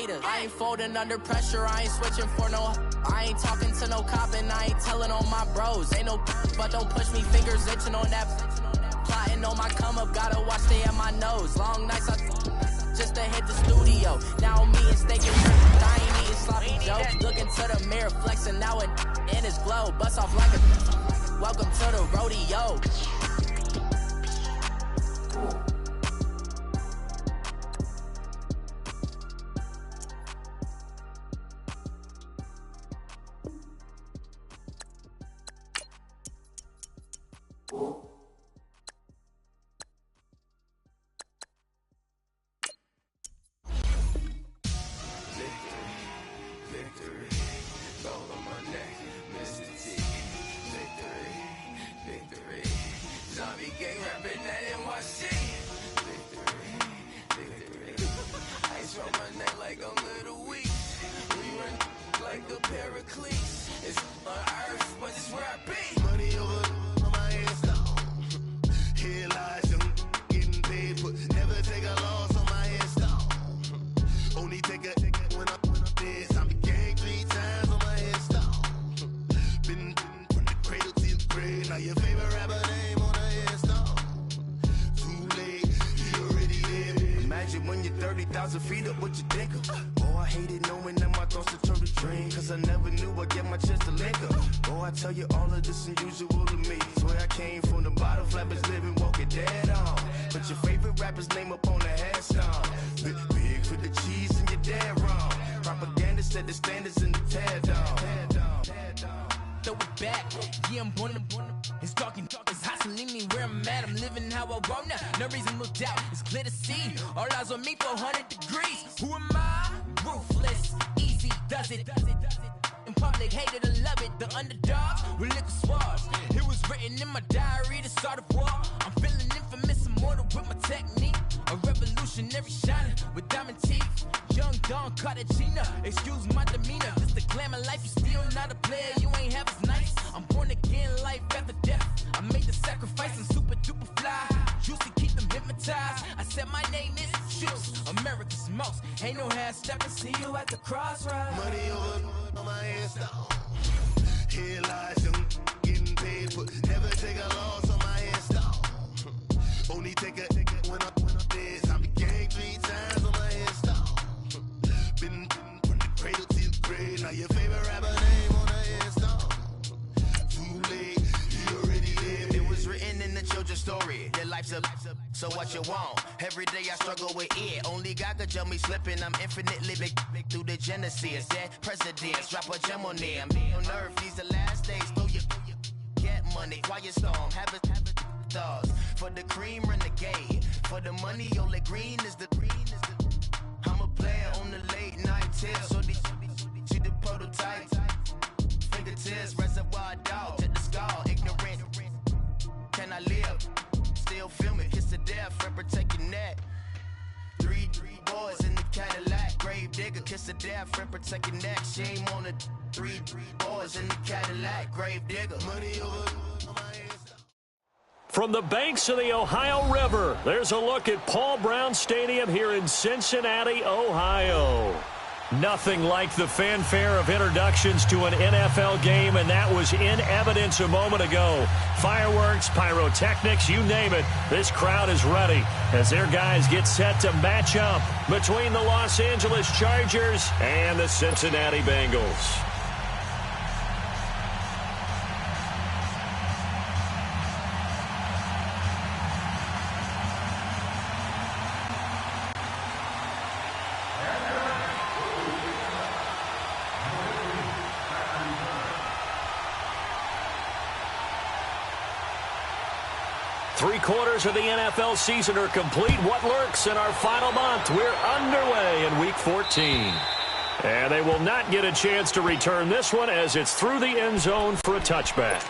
haters. I ain't folding under pressure, I ain't switching for no. I ain't talking to no cop and I ain't telling on my bros. Ain't no but don't push me, fingers itching on that. Plotting on my come up, gotta watch stay at my nose. Long nights just to hit the studio. Now I'm eating steak and shrimp, I ain't eating sloppy joe. Looking to the mirror, flexing now and in his glow. Bust off like a welcome to the rodeo. So what you want? Every day I struggle with it. Only God could tell me slipping. I'm infinitely big through the Genesis. Dead presidents, drop a gem on them. On earth, these the last days. Throw your get money, quiet storm. Have it thoughts. For the cream, renegade. For the money, only green is the. I'm a player on the late night tips. So these the prototype. Fingertips, reservoir dog. To the skull, ignorant. Can I live? Still film it, kiss to death, and protect your neck. Three boys in the Cadillac, grave digger, kiss to death, and protect your neck. Shame on the three boys in the Cadillac, grave digger. Money over my head. From the banks of the Ohio River, there's a look at Paul Brown Stadium here in Cincinnati, Ohio. Nothing like the fanfare of introductions to an NFL game, and that was in evidence a moment ago. Fireworks, pyrotechnics, you name it. This crowd is ready as their guys get set to match up between the Los Angeles Chargers and the Cincinnati Bengals. Three-quarters of the NFL season are complete. What lurks in our final month? We're underway in Week 14. And they will not get a chance to return this one as it's through the end zone for a touchback.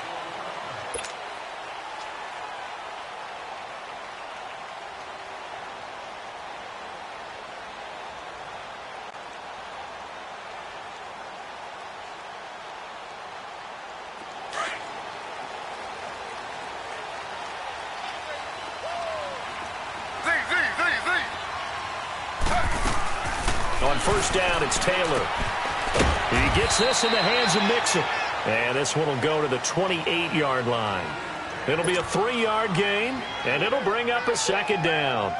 first down, it's Taylor. He gets this in the hands of Mixon. And this one will go to the 28-yard line. It'll be a 3-yard gain, and it'll bring up a second down.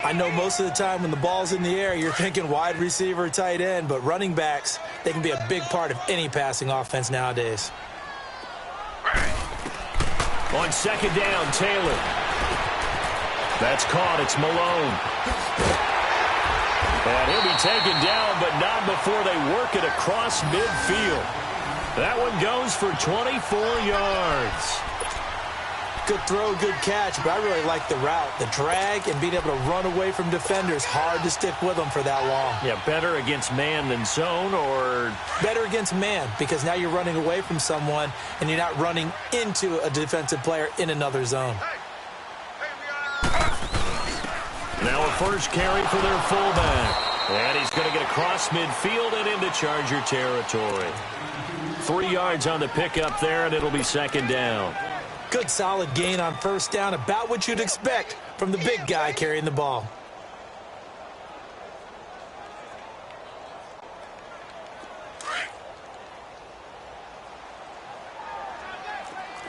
I know most of the time when the ball's in the air, you're thinking wide receiver, tight end, but running backs, they can be a big part of any passing offense nowadays. On second down, Taylor. That's caught. It's Malone. And he'll be taken down, but not before they work it across midfield. That one goes for 24 yards. Good throw, good catch, but I really like the route. The drag and being able to run away from defenders, hard to stick with them for that long. Yeah, better against man than zone, or? Better against man, because now you're running away from someone and you're not running into a defensive player in another zone. Now a first carry for their fullback. And he's going to get across midfield and into Charger territory. 3 yards on the pickup there, and it'll be second down. Good solid gain on first down, about what you'd expect from the big guy carrying the ball.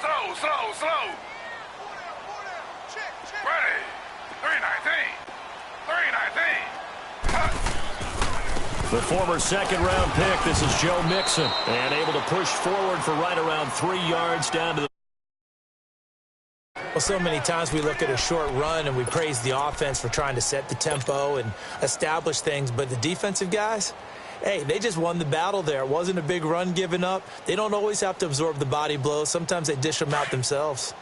Slow. Ready. 319. The former second-round pick, this is Joe Mixon, and able to push forward for right around 3 yards down to the... Well, so many times we look at a short run and we praise the offense for trying to set the tempo and establish things, but the defensive guys, hey, they just won the battle there. It wasn't a big run given up. They don't always have to absorb the body blows. Sometimes they dish them out themselves.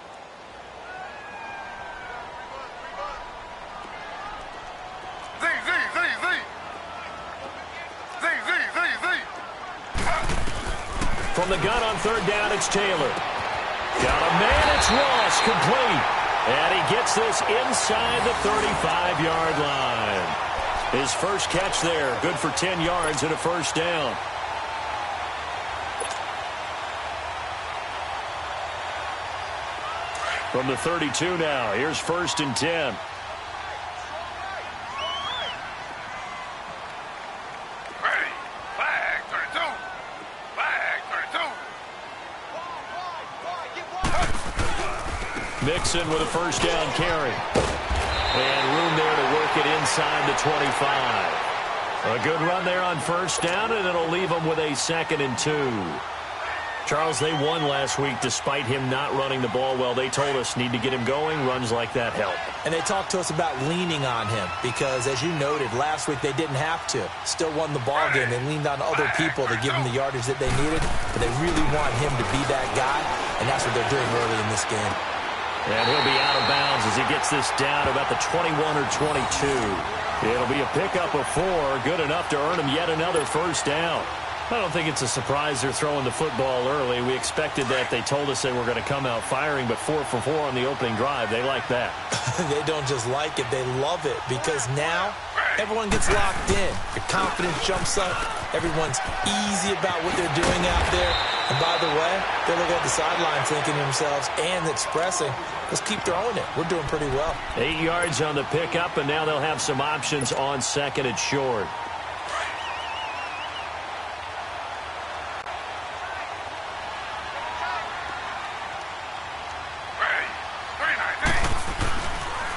From the gun on third down, it's Taylor. Got a man, it's Ross, complete. And he gets this inside the 35-yard line. His first catch there, good for 10 yards and a first down. From the 32 now, here's first and 10. Mixon with a first down carry. And room there to work it inside the 25. A good run there on first down, and it'll leave them with a 2nd and 2. Charles, they won last week despite him not running the ball well. They told us need to get him going. Runs like that help. And they talked to us about leaning on him because, as you noted, last week they didn't have to. Still won the ball game. They leaned on other people to give him the yardage that they needed, but they really want him to be that guy, and that's what they're doing early in this game. And he'll be out of bounds as he gets this down to about the 21 or 22. It'll be a pickup of 4, good enough to earn him yet another first down. I don't think it's a surprise they're throwing the football early. We expected that. They told us they were going to come out firing, but 4 for 4 on the opening drive. They like that. They don't just like it, they love it, because now everyone gets locked in. Your confidence jumps up. Everyone's easy about what they're doing out there. And by the way, they're looking at the sideline thinking to themselves and expressing, let's keep throwing it. We're doing pretty well. 8 yards on the pickup, and now they'll have some options on second and short.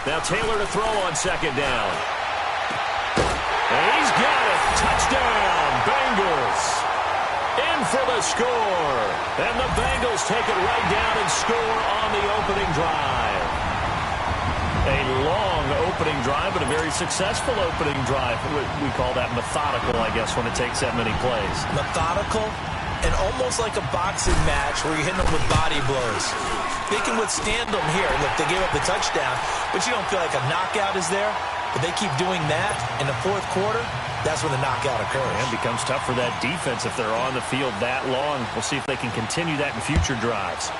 Now Taylor to throw on second down. And he's got it. Touchdown, Bengals. In for the score. And the Bengals take it right down and score on the opening drive. A long opening drive, but a very successful opening drive. We call that methodical, I guess, when it takes that many plays. Methodical and almost like a boxing match where you're hitting them with body blows. They can withstand them here. Look, they gave up the touchdown, but you don't feel like a knockout is there. But they keep doing that in the fourth quarter, that's when the knockout occurs. And it becomes tough for that defense if they're on the field that long. We'll see if they can continue that in future drives.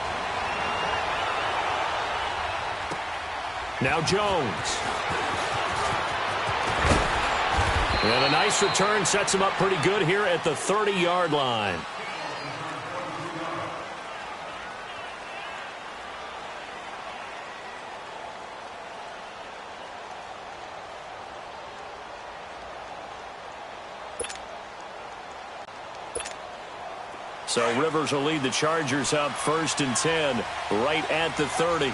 Now Jones. And a nice return sets him up pretty good here at the 30-yard line. So Rivers will lead the Chargers up 1st and 10 right at the 30.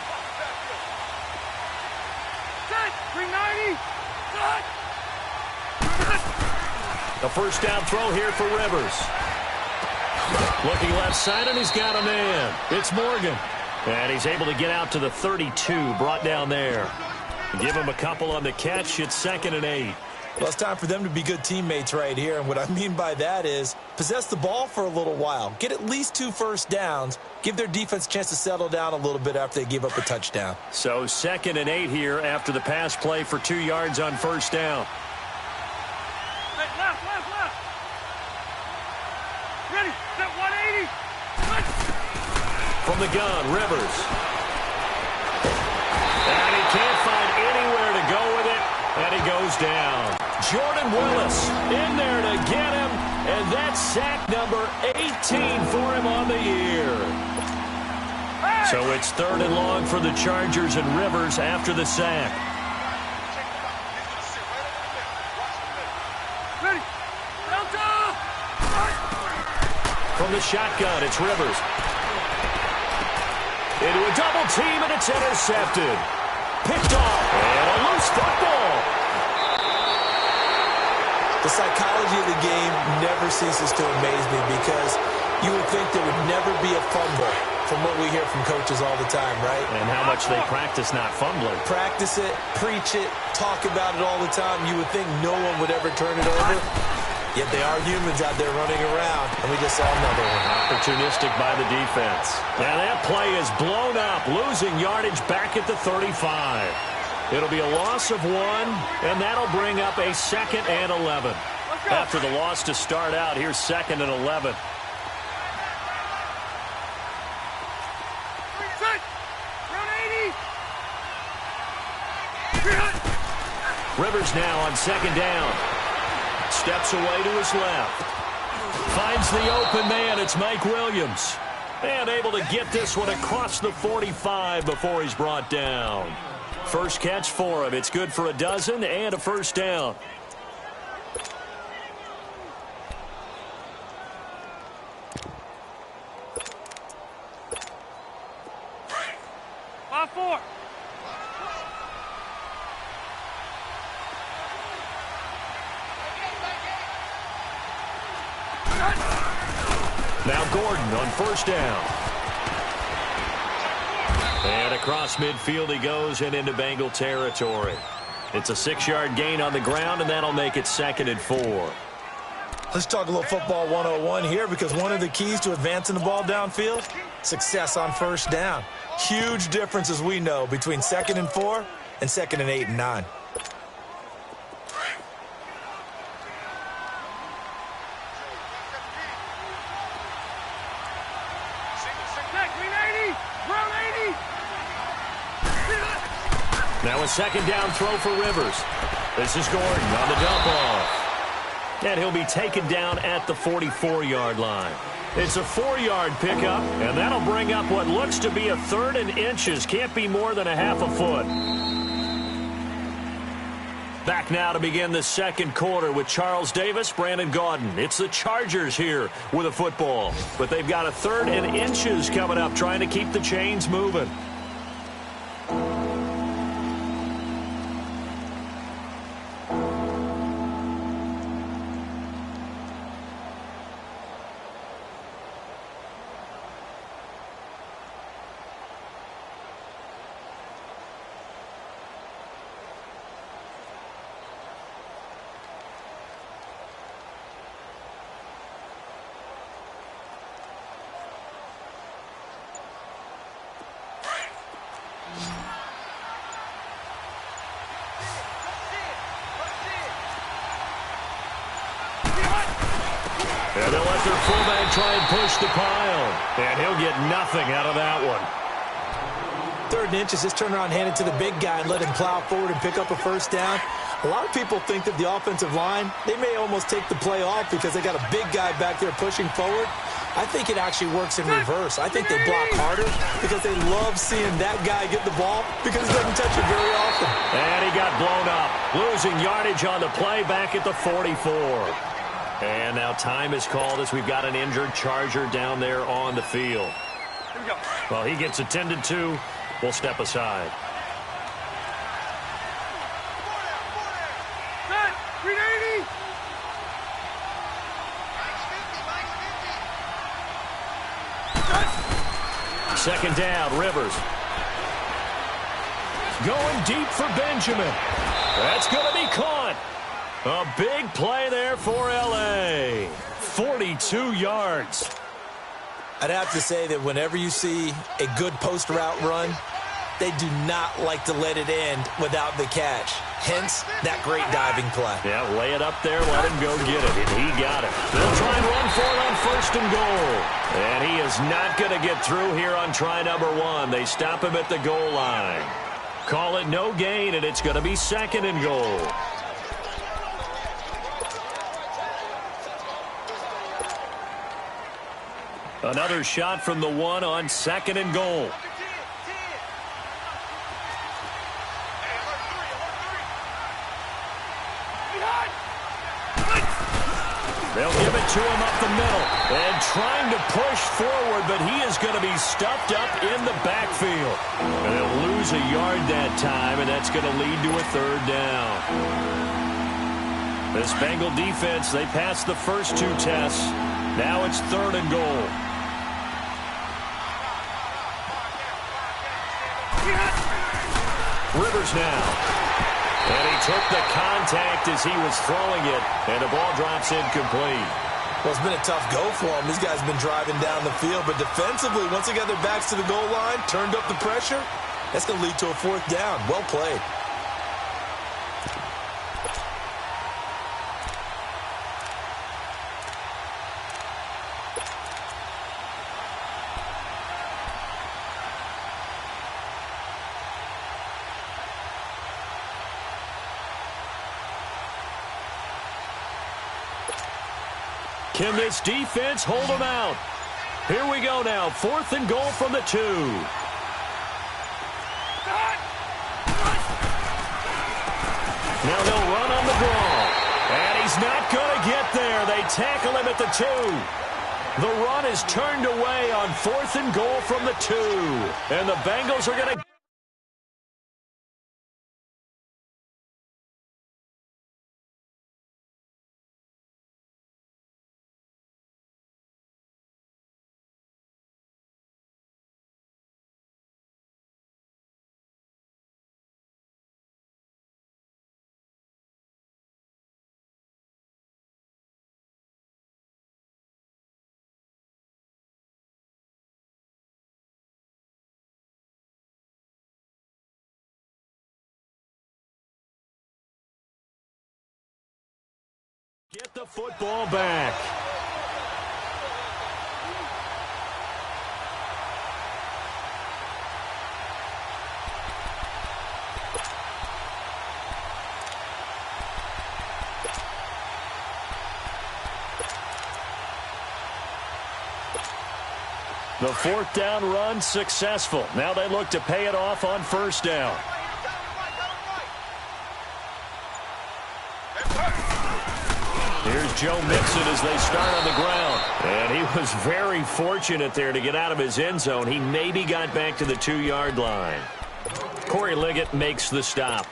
A first down throw here for Rivers. Looking left side, and he's got a man. It's Morgan. And he's able to get out to the 32, brought down there. Give him a couple on the catch. It's 2nd and 8. Well, it's time for them to be good teammates right here. And what I mean by that is possess the ball for a little while. Get at least 2 first downs. Give their defense a chance to settle down a little bit after they give up a touchdown. So 2nd and 8 here after the pass play for 2 yards on first down. Hey, left. Ready, set 180. From the gun, Rivers. And he can't find anywhere to go with it, and he goes down. Jordan Willis in there to get him, and that's sack number 18 for him on the year. Hey! So it's 3rd and long for the Chargers and Rivers after the sack. Ready, down. From the shotgun, it's Rivers. Into a double team, and it's intercepted. Picked off, and a loose football. The psychology of the game never ceases to amaze me because you would think there would never be a fumble from what we hear from coaches all the time, right? And how much they practice not fumbling. Practice it, preach it, talk about it all the time. You would think no one would ever turn it over. Yet they are humans out there running around, and we just saw another one. Opportunistic by the defense. Now that play is blown up, losing yardage back at the 35. It'll be a loss of 1, and that'll bring up a 2nd and 11. After the loss to start out, here's 2nd and 11. Rivers now on 2nd down. Steps away to his left. Finds the open man. It's Mike Williams. And able to get this one across the 45 before he's brought down. First catch for him. It's good for a dozen and a first down. Now Gordon on first down. And across midfield he goes and into Bengal territory. It's a 6-yard gain on the ground, and that'll make it 2nd and 4. Let's talk a little football 101 here, because one of the keys to advancing the ball downfield, success on first down. Huge difference, as we know, between 2nd and 4 and 2nd and 8 and 9. Now a 2nd down throw for Rivers. This is Gordon on the dump off. And he'll be taken down at the 44-yard line. It's a 4-yard pickup, and that'll bring up what looks to be a 3rd and inches. Can't be more than a half a foot. Back now to begin the second quarter with Charles Davis, Brandon Gaudin. It's the Chargers here with a football. But they've got a 3rd and inches coming up, trying to keep the chains moving. And they'll let their fullback try and push the pile. And he'll get nothing out of that one. 3rd and inches, just turn around, hand it to the big guy, and let him plow forward and pick up a first down. A lot of people think that the offensive line, they may almost take the play off because they got a big guy back there pushing forward. I think it actually works in reverse. I think they block harder because they love seeing that guy get the ball because he doesn't touch it very often. And he got blown up, losing yardage on the play back at the 44. And now time is called as we've got an injured Charger down there on the field. Here we go. Well, he gets attended to. We'll step aside. Set. 380. Second down, Rivers. Going deep for Benjamin. That's going to be caught. A big play there for L.A. 42 yards. I'd have to say that whenever you see a good post route run, they do not like to let it end without the catch. Hence, that great diving play. Yeah, lay it up there, let him go get it, and he got it. They'll try and run for it on 1st and goal. And he is not going to get through here on try number 1. They stop him at the goal line. Call it no gain, and it's going to be 2nd and goal. Another shot from the 1 on 2nd and goal. They'll give it to him up the middle. And trying to push forward, but he is going to be stuffed up in the backfield. And they'll lose a yard that time, and that's going to lead to a 3rd down. This Bengal defense, they passed the first 2 tests. Now it's 3rd and goal. Rivers now. And he took the contact as he was throwing it, and the ball drops incomplete. Well, it's been a tough go for him. These guys have been driving down the field, but defensively, once they got their backs to the goal line, turned up the pressure, that's going to lead to a 4th down. Well played. Can this defense hold them out? Here we go now. 4th and goal from the 2. Now they'll run on the draw. And he's not going to get there. They tackle him at the 2. The run is turned away on 4th and goal from the 2. And the Bengals are going to... Get the football back. The 4th down run successful. Now they look to pay it off on 1st down. Here's Joe Mixon as they start on the ground. And he was very fortunate there to get out of his end zone. He maybe got back to the 2-yard line. Corey Liggett makes the stop.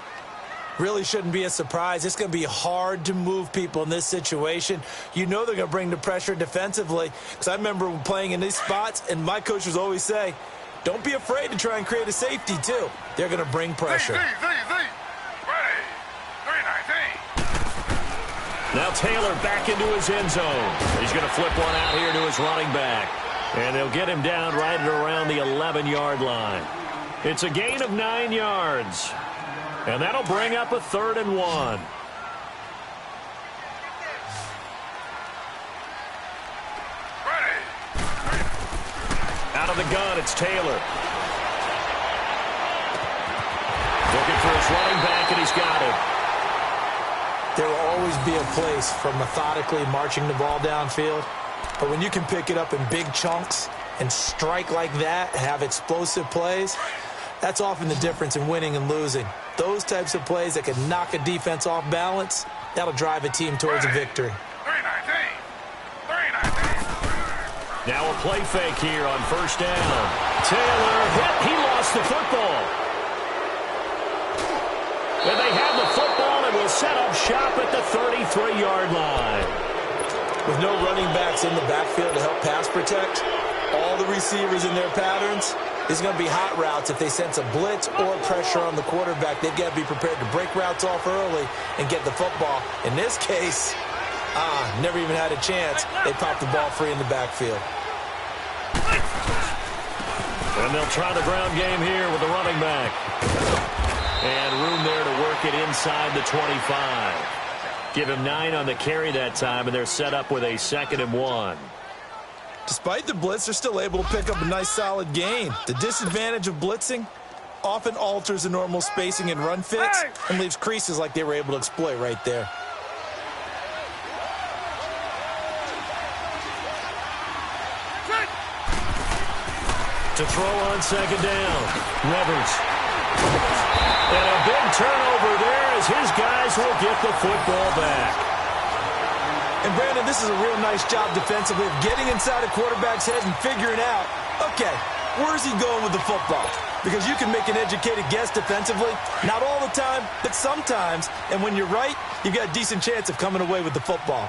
Really shouldn't be a surprise. It's going to be hard to move people in this situation. You know they're going to bring the pressure defensively. Because I remember playing in these spots, and my coaches always say, don't be afraid to try and create a safety, too. They're going to bring pressure. Now Taylor back into his end zone. He's going to flip one out here to his running back. And they'll get him down right at around the 11-yard line. It's a gain of 9 yards. And that'll bring up a 3rd and 1. Out of the gun, it's Taylor. Looking for his running back, and he's got it. There will always be a place for methodically marching the ball downfield. But when you can pick it up in big chunks and strike like that, have explosive plays, that's often the difference in winning and losing. Those types of plays that can knock a defense off balance, that'll drive a team towards a victory. 319. Now a play fake here on first down. Taylor hit. He lost the football. And they have the football and will set up shop at the 33-yard line. With no running backs in the backfield to help pass protect, all the receivers in their patterns, there's going to be hot routes if they sense a blitz or pressure on the quarterback. They've got to be prepared to break routes off early and get the football. In this case, never even had a chance. They popped the ball free in the backfield. And they'll try the ground game here with the running back. And room there to work it inside the 25. Give him 9 on the carry that time, and they're set up with a 2nd and 1. Despite the blitz, they're still able to pick up a nice solid gain. The disadvantage of blitzing often alters the normal spacing and run fits and leaves creases like they were able to exploit right there. To throw on 2nd down. Rivers. And a big turnover there as his guys will get the football back. And, Brandon, this is a real nice job defensively of getting inside a quarterback's head and figuring out, okay, where's he going with the football? Because you can make an educated guess defensively. Not all the time, but sometimes. And when you're right, you've got a decent chance of coming away with the football.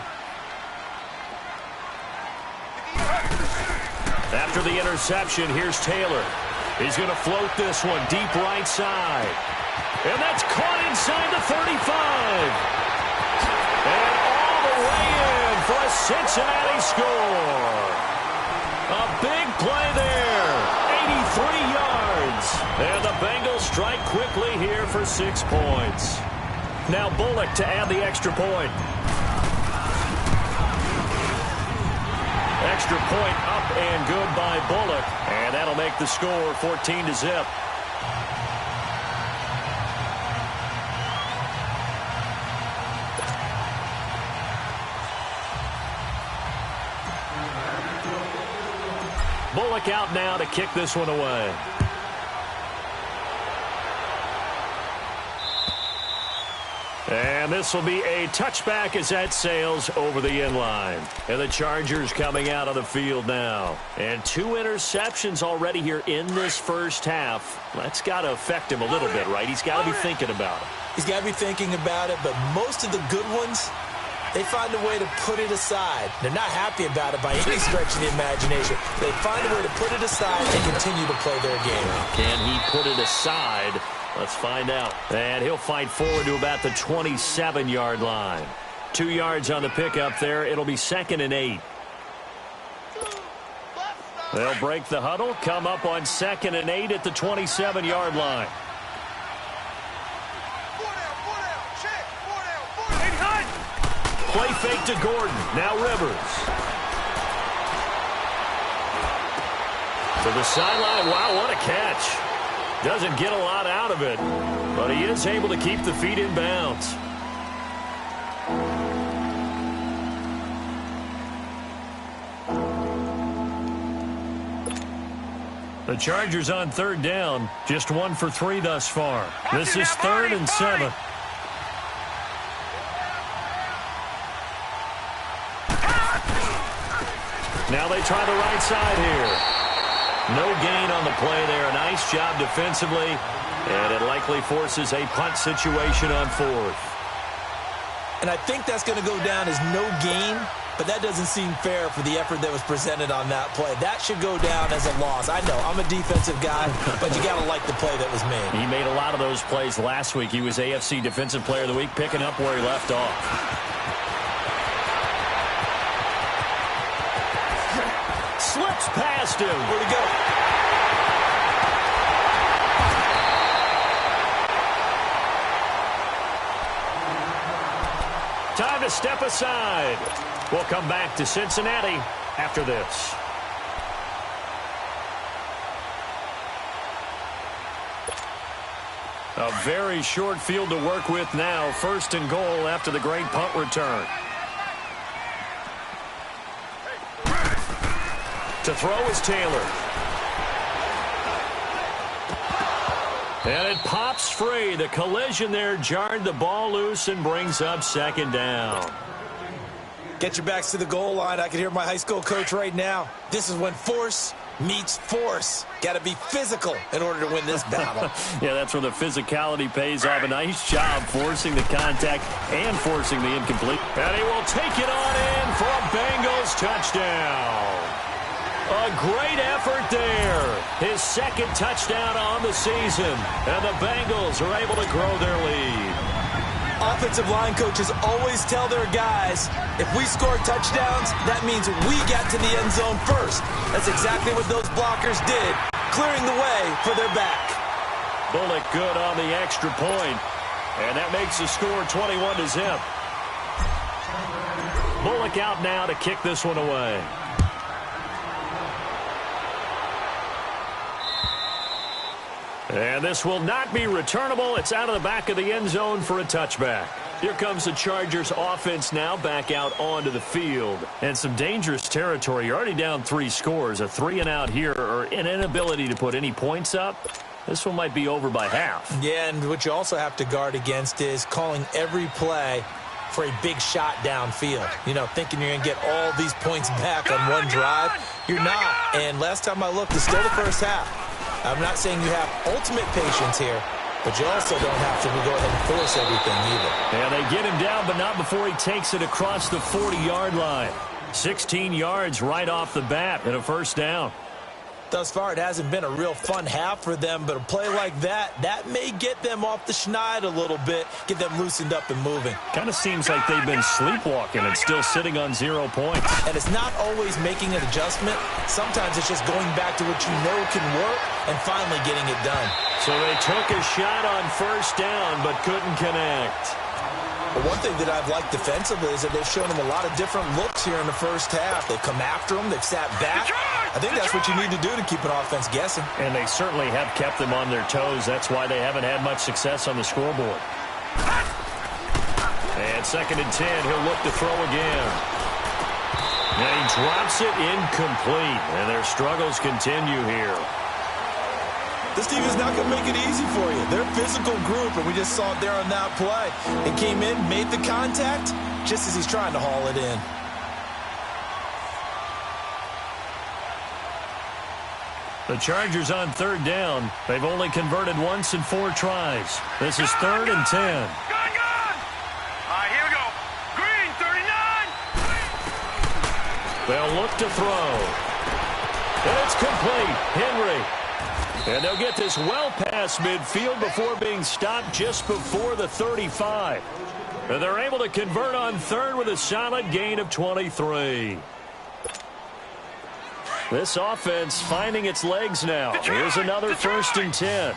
After the interception, here's Taylor. He's going to float this one deep right side. And that's caught inside the 35. And all the way in for a Cincinnati score. A big play there. 83 yards. And the Bengals strike quickly here for 6 points. Now Bullock to add the extra point. Extra point up and good by Bullock. And that'll make the score 14-0. Bullock out now to kick this one away. And this will be a touchback as that sails over the end line. And the Chargers coming out on the field now. And 2 interceptions already here in this first half. That's got to affect him a little bit, right? He's got to be thinking about it. He's got to be thinking about it, but most of the good ones, they find a way to put it aside. They're not happy about it by any stretch of the imagination. They find a way to put it aside and continue to play their game. Can he put it aside? Let's find out. And he'll fight forward to about the 27-yard line. 2 yards on the pickup there. It'll be 2nd and 8. They'll break the huddle, come up on 2nd and 8 at the 27-yard line. Play fake to Gordon. Now Rivers. To the sideline. Wow, what a catch. Doesn't get a lot out of it, but he is able to keep the feet in bounds. The Chargers on 3rd down, just 1 for 3 thus far. This is 3rd and 7. Now they try the right side here. No gain on the play there. Nice job defensively. And it likely forces a punt situation on 4th. And I think that's going to go down as no gain, but that doesn't seem fair for the effort that was presented on that play. That should go down as a loss. I know, I'm a defensive guy, but you got to like the play that was made. He made a lot of those plays last week. He was AFC Defensive Player of the Week, picking up where he left off. Slips past him. Where'd he go? Time to step aside. We'll come back to Cincinnati after this. A very short field to work with now. 1st and goal after the great punt return. To throw is Taylor. And it pops free. The collision there jarred the ball loose and brings up 2nd down. Get your backs to the goal line. I can hear my high school coach right now. This is when force meets force. Got to be physical in order to win this battle. Yeah, that's where the physicality pays off. A nice job forcing the contact and forcing the incomplete. And he will take it on in for a Bengals touchdown. A great effort there. His second touchdown on the season. And the Bengals are able to grow their lead. Offensive line coaches always tell their guys, if we score touchdowns, that means we got to the end zone first. That's exactly what those blockers did, clearing the way for their back. Bullock good on the extra point, and that makes the score 21-0. Bullock out now to kick this one away. And this will not be returnable. It's out of the back of the end zone for a touchback. Here comes the Chargers offense now back out onto the field. And some dangerous territory. You're already down 3 scores. A 3-and-out here or an inability to put any points up. This one might be over by half. Yeah, and what you also have to guard against is calling every play for a big shot downfield. You know, thinking you're going to get all these points back on one drive. You're not. And last time I looked, it's still the first half. I'm not saying you have ultimate patience here, but you also don't have to go ahead and force everything either. And they get him down, but not before he takes it across the 40-yard line. 16 yards right off the bat and a first down. Thus far, it hasn't been a real fun half for them, but a play like that may get them off the schneid a little bit, get them loosened up and moving. Kind of seems like they've been sleepwalking and still sitting on 0 points. And it's not always making an adjustment. Sometimes it's just going back to what you know can work and finally getting it done. So they took a shot on first down but couldn't connect. But one thing that I've liked defensively is that they've shown them a lot of different looks here in the first half. They've come after them. They've sat back. I think that's what you need to do to keep an offense guessing. And they certainly have kept them on their toes. That's why they haven't had much success on the scoreboard. And 2nd and 10, he'll look to throw again. And he drops it incomplete. And their struggles continue here. This team is not going to make it easy for you. They're a physical group, and we just saw it there on that play. It came in, made the contact, just as he's trying to haul it in. The Chargers on 3rd down. They've only converted once in 4 tries. This is 3rd and 10. Gun! All right, here we go. Green, 39. They'll look to throw. And it's complete. Henry. And they'll get this well past midfield before being stopped just before the 35. And they're able to convert on 3rd with a solid gain of 23. This offense finding its legs now. Here's another 1st and 10.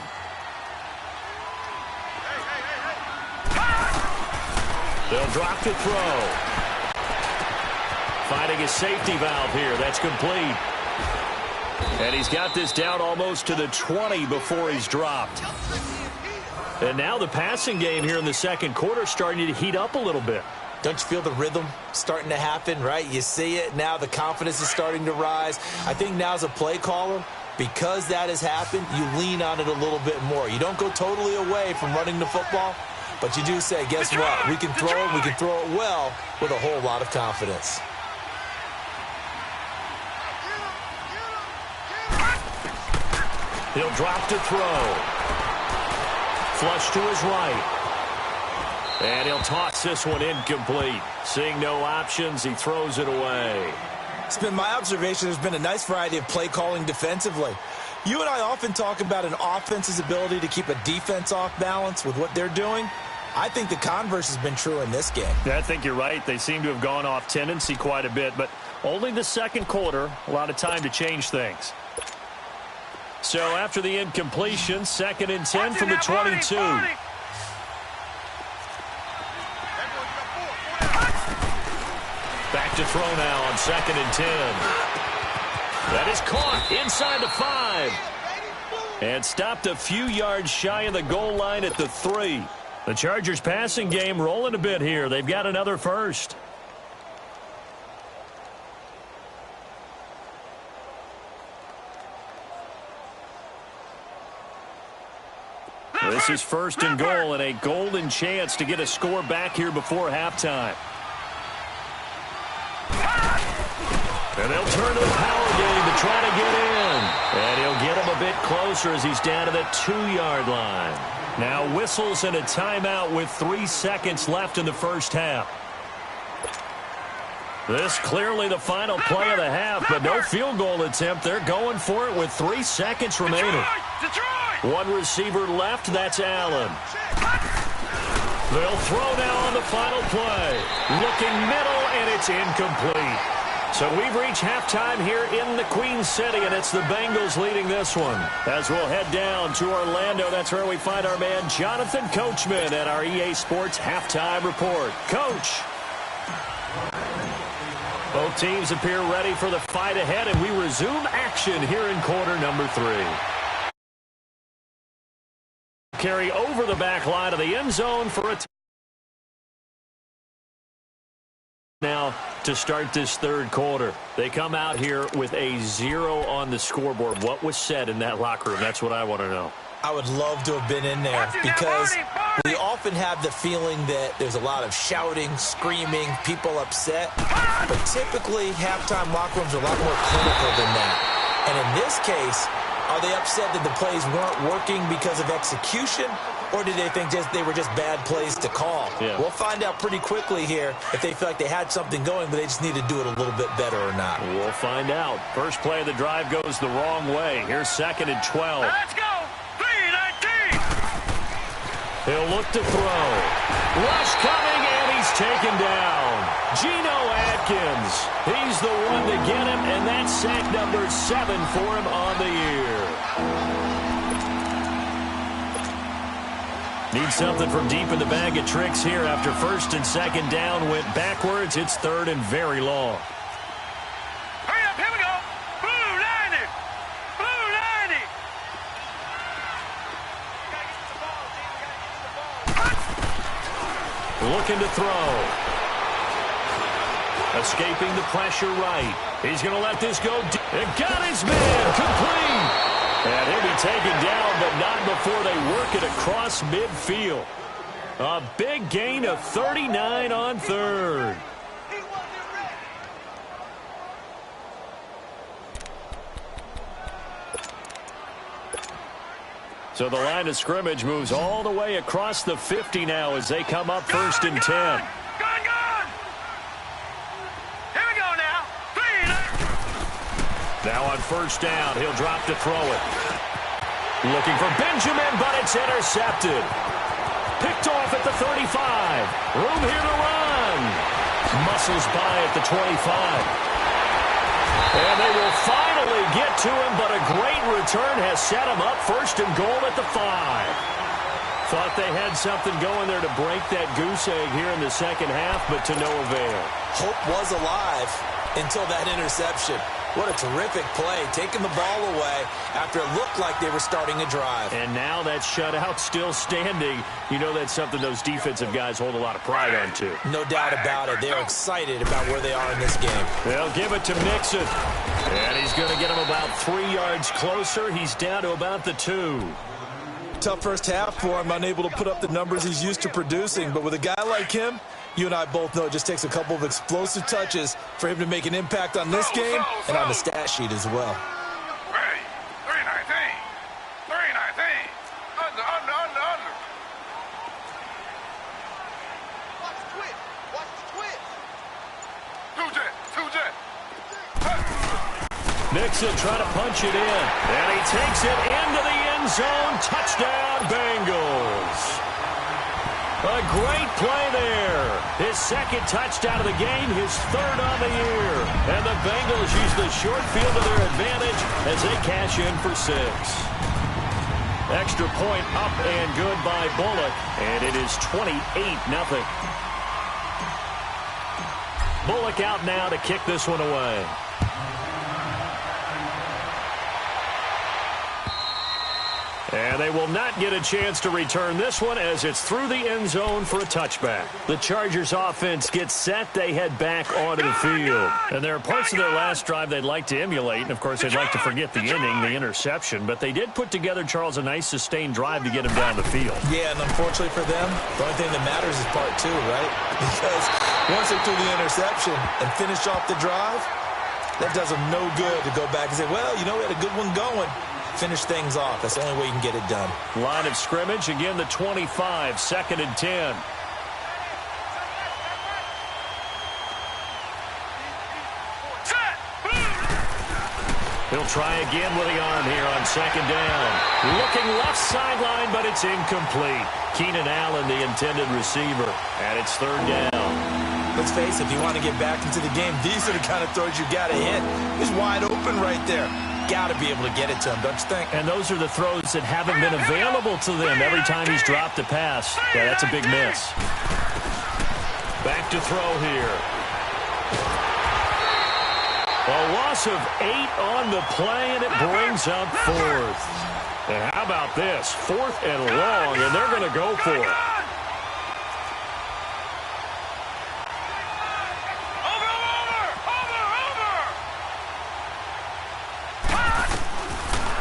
They'll drop to throw. Finding a safety valve here. That's complete. And he's got this down almost to the 20 before he's dropped. And now the passing game here in the 2nd quarter starting to heat up a little bit. Don't you feel the rhythm starting to happen, right? You see it. Now the confidence is starting to rise. I think now as a play caller, because that has happened, you lean on it a little bit more. You don't go totally away from running the football, but you do say, guess what? We can throw it. We can throw it well with a whole lot of confidence. He'll drop to throw. Flush to his right. And he'll toss this one incomplete. Seeing no options, he throws it away. It's been my observation there's been a nice variety of play calling defensively. You and I often talk about an offense's ability to keep a defense off balance with what they're doing. I think the converse has been true in this game. Yeah, I think you're right. They seem to have gone off tendency quite a bit, but only the 2nd quarter, a lot of time to change things. So after the incompletion, 2nd and 10 from the 22. Back to throw now on 2nd and 10. That is caught inside the 5. And stopped a few yards shy of the goal line at the 3. The Chargers passing game rolling a bit here. They've got another first. This is 1st and goal and a golden chance to get a score back here before halftime. And they'll turn to the power game to try to get in. And he'll get him a bit closer as he's down to the 2-yard line. Now whistles and a timeout with 3 seconds left in the first half. This clearly the final play of the half, but no field goal attempt. They're going for it with 3 seconds remaining. One receiver left, that's Allen. They'll throw now on the final play. Looking middle, and it's incomplete. So we've reached halftime here in the Queen City, and it's the Bengals leading this one. As we'll head down to Orlando, that's where we find our man Jonathan Coachman at our EA Sports Halftime Report. Coach. Both teams appear ready for the fight ahead, and we resume action here in quarter number 3. Carry over the back line of the end zone for a now to start this third quarter. They come out here with a 0 on the scoreboard. What was said in that locker room? That's what I want to know. I would love to have been in there because we often have the feeling that there's a lot of shouting, screaming, people upset. But typically, halftime locker rooms are a lot more clinical than that. And in this case, are they upset that the plays weren't working because of execution? Or did they think they were just bad plays to call? Yeah. We'll find out pretty quickly here if they feel like they had something going, but they just need to do it a little bit better or not. We'll find out. First play of the drive goes the wrong way. Here's 2nd and 12. Let's go! 3-19! He'll look to throw. Rush coming, and he's taken down. Geno Atkins. He's the one to get him, and that's sack number 7 for him on the year. Need something from deep in the bag of tricks here after 1st and 2nd down went backwards. It's 3rd and very long. Hurry up, here we go. Blue 90. Blue 90. Looking to throw. Escaping the pressure right. He's going to let this go deep. And got his man complete. And he'll be taken down, but not before they work it across midfield. A big gain of 39 on 3rd. So the line of scrimmage moves all the way across the 50 now as they come up 1st and 10. Gone! Here we go now. 3. Now on 1st down, he'll drop to throw it. Looking for Benjamin, but it's intercepted. Picked off at the 35. Room here to run. Muscles by at the 25. And they will finally get to him, but a great return has set him up 1st and goal at the 5. Thought they had something going there to break that goose egg here in the second half, but to no avail. Hope was alive until that interception. What a terrific play, taking the ball away after it looked like they were starting a drive. And now that shutout still standing. You know that's something those defensive guys hold a lot of pride on, too. No doubt about it. They're excited about where they are in this game. They'll give it to Mixon. And he's going to get him about 3 yards closer. He's down to about the 2. Tough first half for him, unable to put up the numbers he's used to producing. But with a guy like him, you and I both know it just takes a couple of explosive touches for him to make an impact on this game and on the stat sheet as well. Ready. 3-19. 3-19. Under. Watch the twitch. Two jet. Mixon trying to punch it in. And he takes it into the end zone. Touchdown, Bengals. A great play there. His 2nd touchdown of the game, his 3rd on the year. And the Bengals use the short field to their advantage as they cash in for 6. Extra point up and good by Bullock. And it is 28-0. Bullock out now to kick this one away. And they will not get a chance to return this one as it's through the end zone for a touchback. The Chargers offense gets set. They head back onto the field. And there are parts of their last drive they'd like to emulate. And, of course, they'd like to forget the ending, the interception. But they did put together, Charles, a nice sustained drive to get him down the field. Yeah, and unfortunately for them, the only thing that matters is part 2, right? Because once they threw the interception and finished off the drive, That does them no good to go back and say, well, you know, we had a good one going. Finish things off. That's the only way you can get it done. Line of scrimmage, again the 25, 2nd and 10. He'll try again with the arm here on 2nd down. Looking left sideline, but it's incomplete. Keenan Allen, the intended receiver, and it's 3rd down. Let's face it, if you want to get back into the game, these are the kind of throws you got to hit. He's wide open right there. Got to be able to get it to him, don't you think? And those are the throws that haven't been available to them every time he's dropped a pass. Yeah, that's a big miss. Back to throw here. A loss of 8 on the play, and it brings up 4th. And how about this? 4th and long, and they're going to go for it.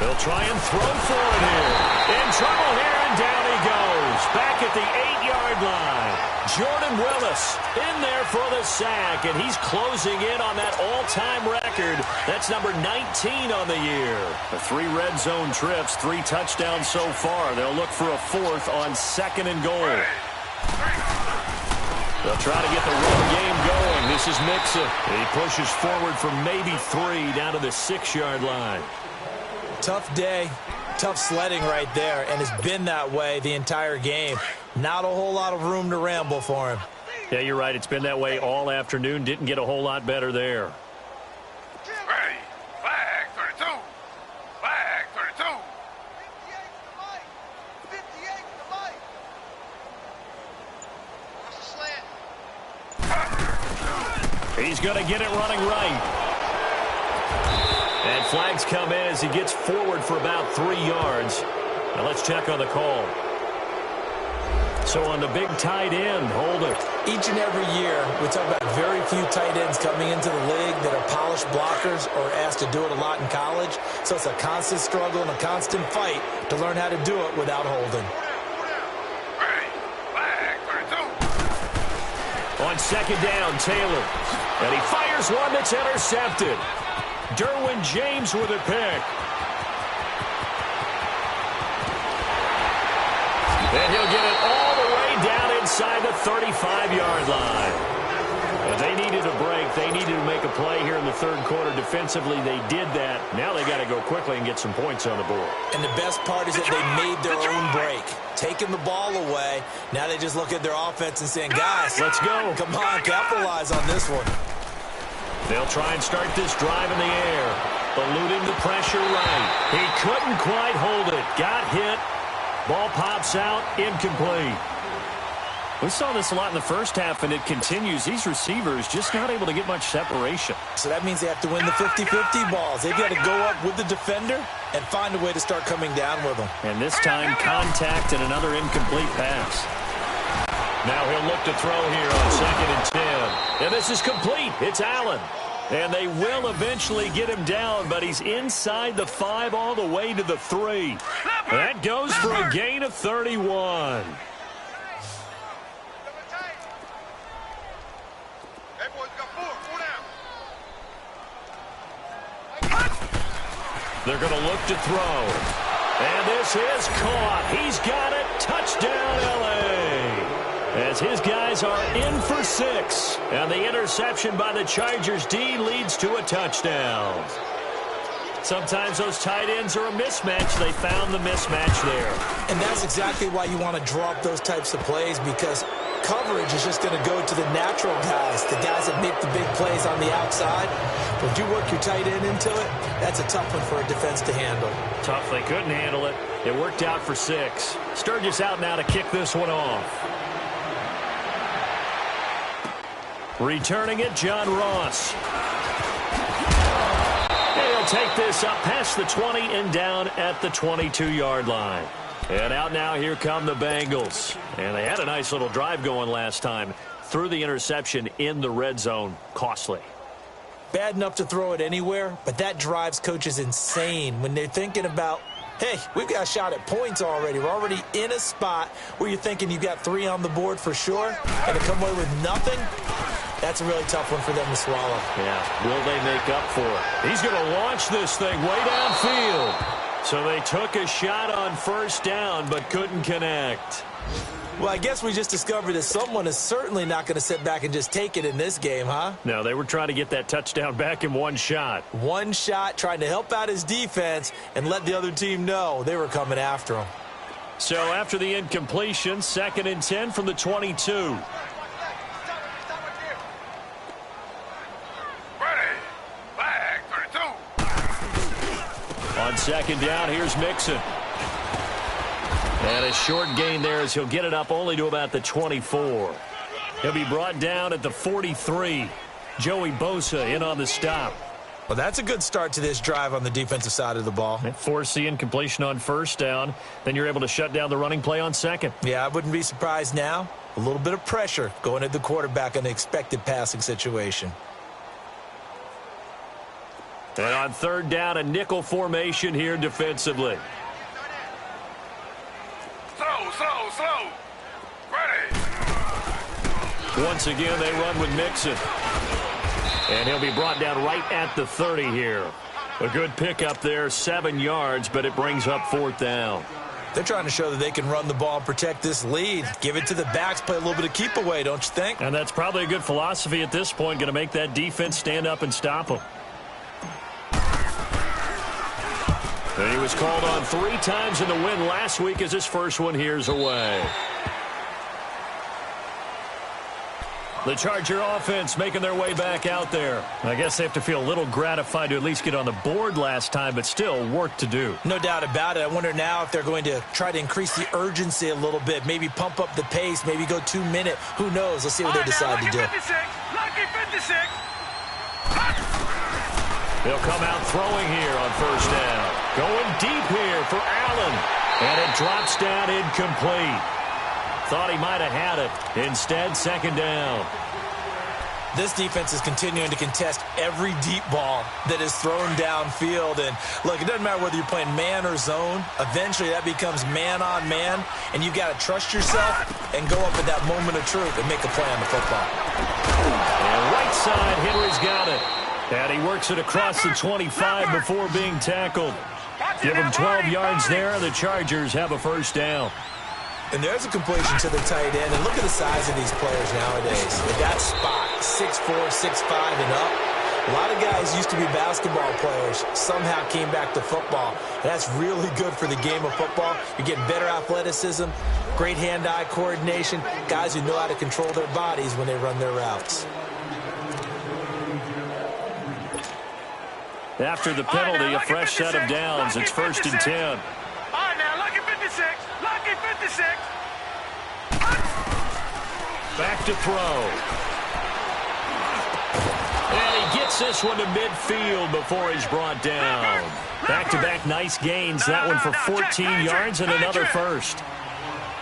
He'll try and throw for it here. In trouble here, and down he goes. Back at the 8-yard line. Jordan Willis in there for the sack, and he's closing in on that all-time record. That's number 19 on the year. The 3 red zone trips, 3 touchdowns so far. They'll look for a 4th on 2nd and goal. They'll try to get the run game going. This is Mixon. He pushes forward for maybe 3 down to the 6-yard line. Tough day, tough sledding right there, and it's been that way the entire game. Not a whole lot of room to ramble for him. Yeah, you're right. It's been that way all afternoon. Didn't get a whole lot better there. Ready. Flag 32. Flag 32. 58 to Mike. Watch the slant. He's going to get it running right. And flags come in as he gets forward for about 3 yards. Now let's check on the call. So on the big tight end, holding. Each and every year, we talk about very few tight ends coming into the league that are polished blockers or asked to do it a lot in college. So it's a constant struggle and a constant fight to learn how to do it without holding. Ready. Flag 32. On 2nd down, Taylor. And he fires one that's intercepted. Derwin James with a pick. And he'll get it all the way down inside the 35-yard line. And they needed a break. They needed to make a play here in the 3rd quarter. Defensively, they did that. Now they got to go quickly and get some points on the board. And the best part is that they made their own break. Taking the ball away. Now they just look at their offense and saying, guys, let's go. Come on, capitalize on this one. They'll try and start this drive in the air. Eluding the pressure right. He couldn't quite hold it. Got hit. Ball pops out. Incomplete. We saw this a lot in the first half, and it continues. These receivers just not able to get much separation. So that means they have to win the 50-50 balls. They've got to go up with the defender and find a way to start coming down with them. And this time, contact and another incomplete pass. Now he'll look to throw here on 2nd and 10. And this is complete. It's Allen. And they will eventually get him down, but he's inside the 5 all the way to the 3. That goes for a gain of 31. They're going to look to throw. And this is caught. He's got it. Touchdown, L.A. As his guys are in for 6. And the interception by the Chargers D leads to a touchdown. Sometimes those tight ends are a mismatch. They found the mismatch there. And that's exactly why you want to draw up those types of plays, because coverage is just going to go to the natural guys, the guys that make the big plays on the outside. But if you work your tight end into it, that's a tough one for a defense to handle. Tough. They couldn't handle it. It worked out for 6. Sturgis out now to kick this one off. Returning it, John Ross. They'll take this up past the 20 and down at the 22-yard line. And out now, here come the Bengals. And they had a nice little drive going last time. Threw the interception in the red zone. Costly. Bad enough to throw it anywhere, but that drives coaches insane when they're thinking about, hey, we've got a shot at points already. We're already in a spot where you're thinking you've got 3 on the board for sure, and to come away with nothing, That's a really tough one for them to swallow. Yeah, will they make up for it? He's going to launch this thing way downfield. So they took a shot on first down but couldn't connect. Well, I guess we just discovered that someone is certainly not going to sit back and just take it in this game, huh? No, they were trying to get that touchdown back in one shot. One shot, trying to help out his defense and let the other team know they were coming after him. So after the incompletion, 2nd and 10 from the 22. Ready. Flag 32. On 2nd down, here's Mixon. And a short gain there as he'll get it up only to about the 24. He'll be brought down at the 43. Joey Bosa in on the stop. Well, that's a good start to this drive on the defensive side of the ball. Force the incompletion on first down. Then you're able to shut down the running play on 2nd. Yeah, I wouldn't be surprised now. A little bit of pressure going at the quarterback in an expected passing situation. And on 3rd down, a nickel formation here defensively. Slow. Ready. Once again, they run with Mixon. And he'll be brought down right at the 30 here. A good pickup there, 7 yards, but it brings up 4th down. They're trying to show that they can run the ball and protect this lead. Give it to the backs, play a little bit of keep away, don't you think? And that's probably a good philosophy at this point, going to make that defense stand up and stop them. And he was called on 3 times in the win last week as his first one here's away. The Charger offense making their way back out there. I guess they have to feel a little gratified to at least get on the board last time, but still work to do. No doubt about it. I wonder now if they're going to try to increase the urgency a little bit, maybe pump up the pace, maybe go 2-minute. Who knows? Let's see what they decide to do. Lucky 56. They'll come out throwing here on first down. Going deep here for Allen. And it drops down incomplete. Thought he might have had it. Instead, 2nd down. This defense is continuing to contest every deep ball that is thrown downfield. And, look, it doesn't matter whether you're playing man or zone. Eventually, that becomes man-on-man, and you've got to trust yourself and go up at that moment of truth and make a play on the football. And right side, Henry's got it. And he works it across the 25 before being tackled. Give him 12 yards there. The Chargers have a first down. And there's a completion to the tight end. And look at the size of these players nowadays. They got spot, 6'4", 6'5", and up. A lot of guys used to be basketball players, somehow came back to football. And that's really good for the game of football. You're getting better athleticism, great hand-eye coordination, guys who know how to control their bodies when they run their routes. After the penalty, a fresh set of downs. It's 1st and 10. All right, now, lucky 56. Lucky 56. Back to throw. And he gets this one to midfield before he's brought down. Back-to-back nice gains. That one for 14 yards and another first.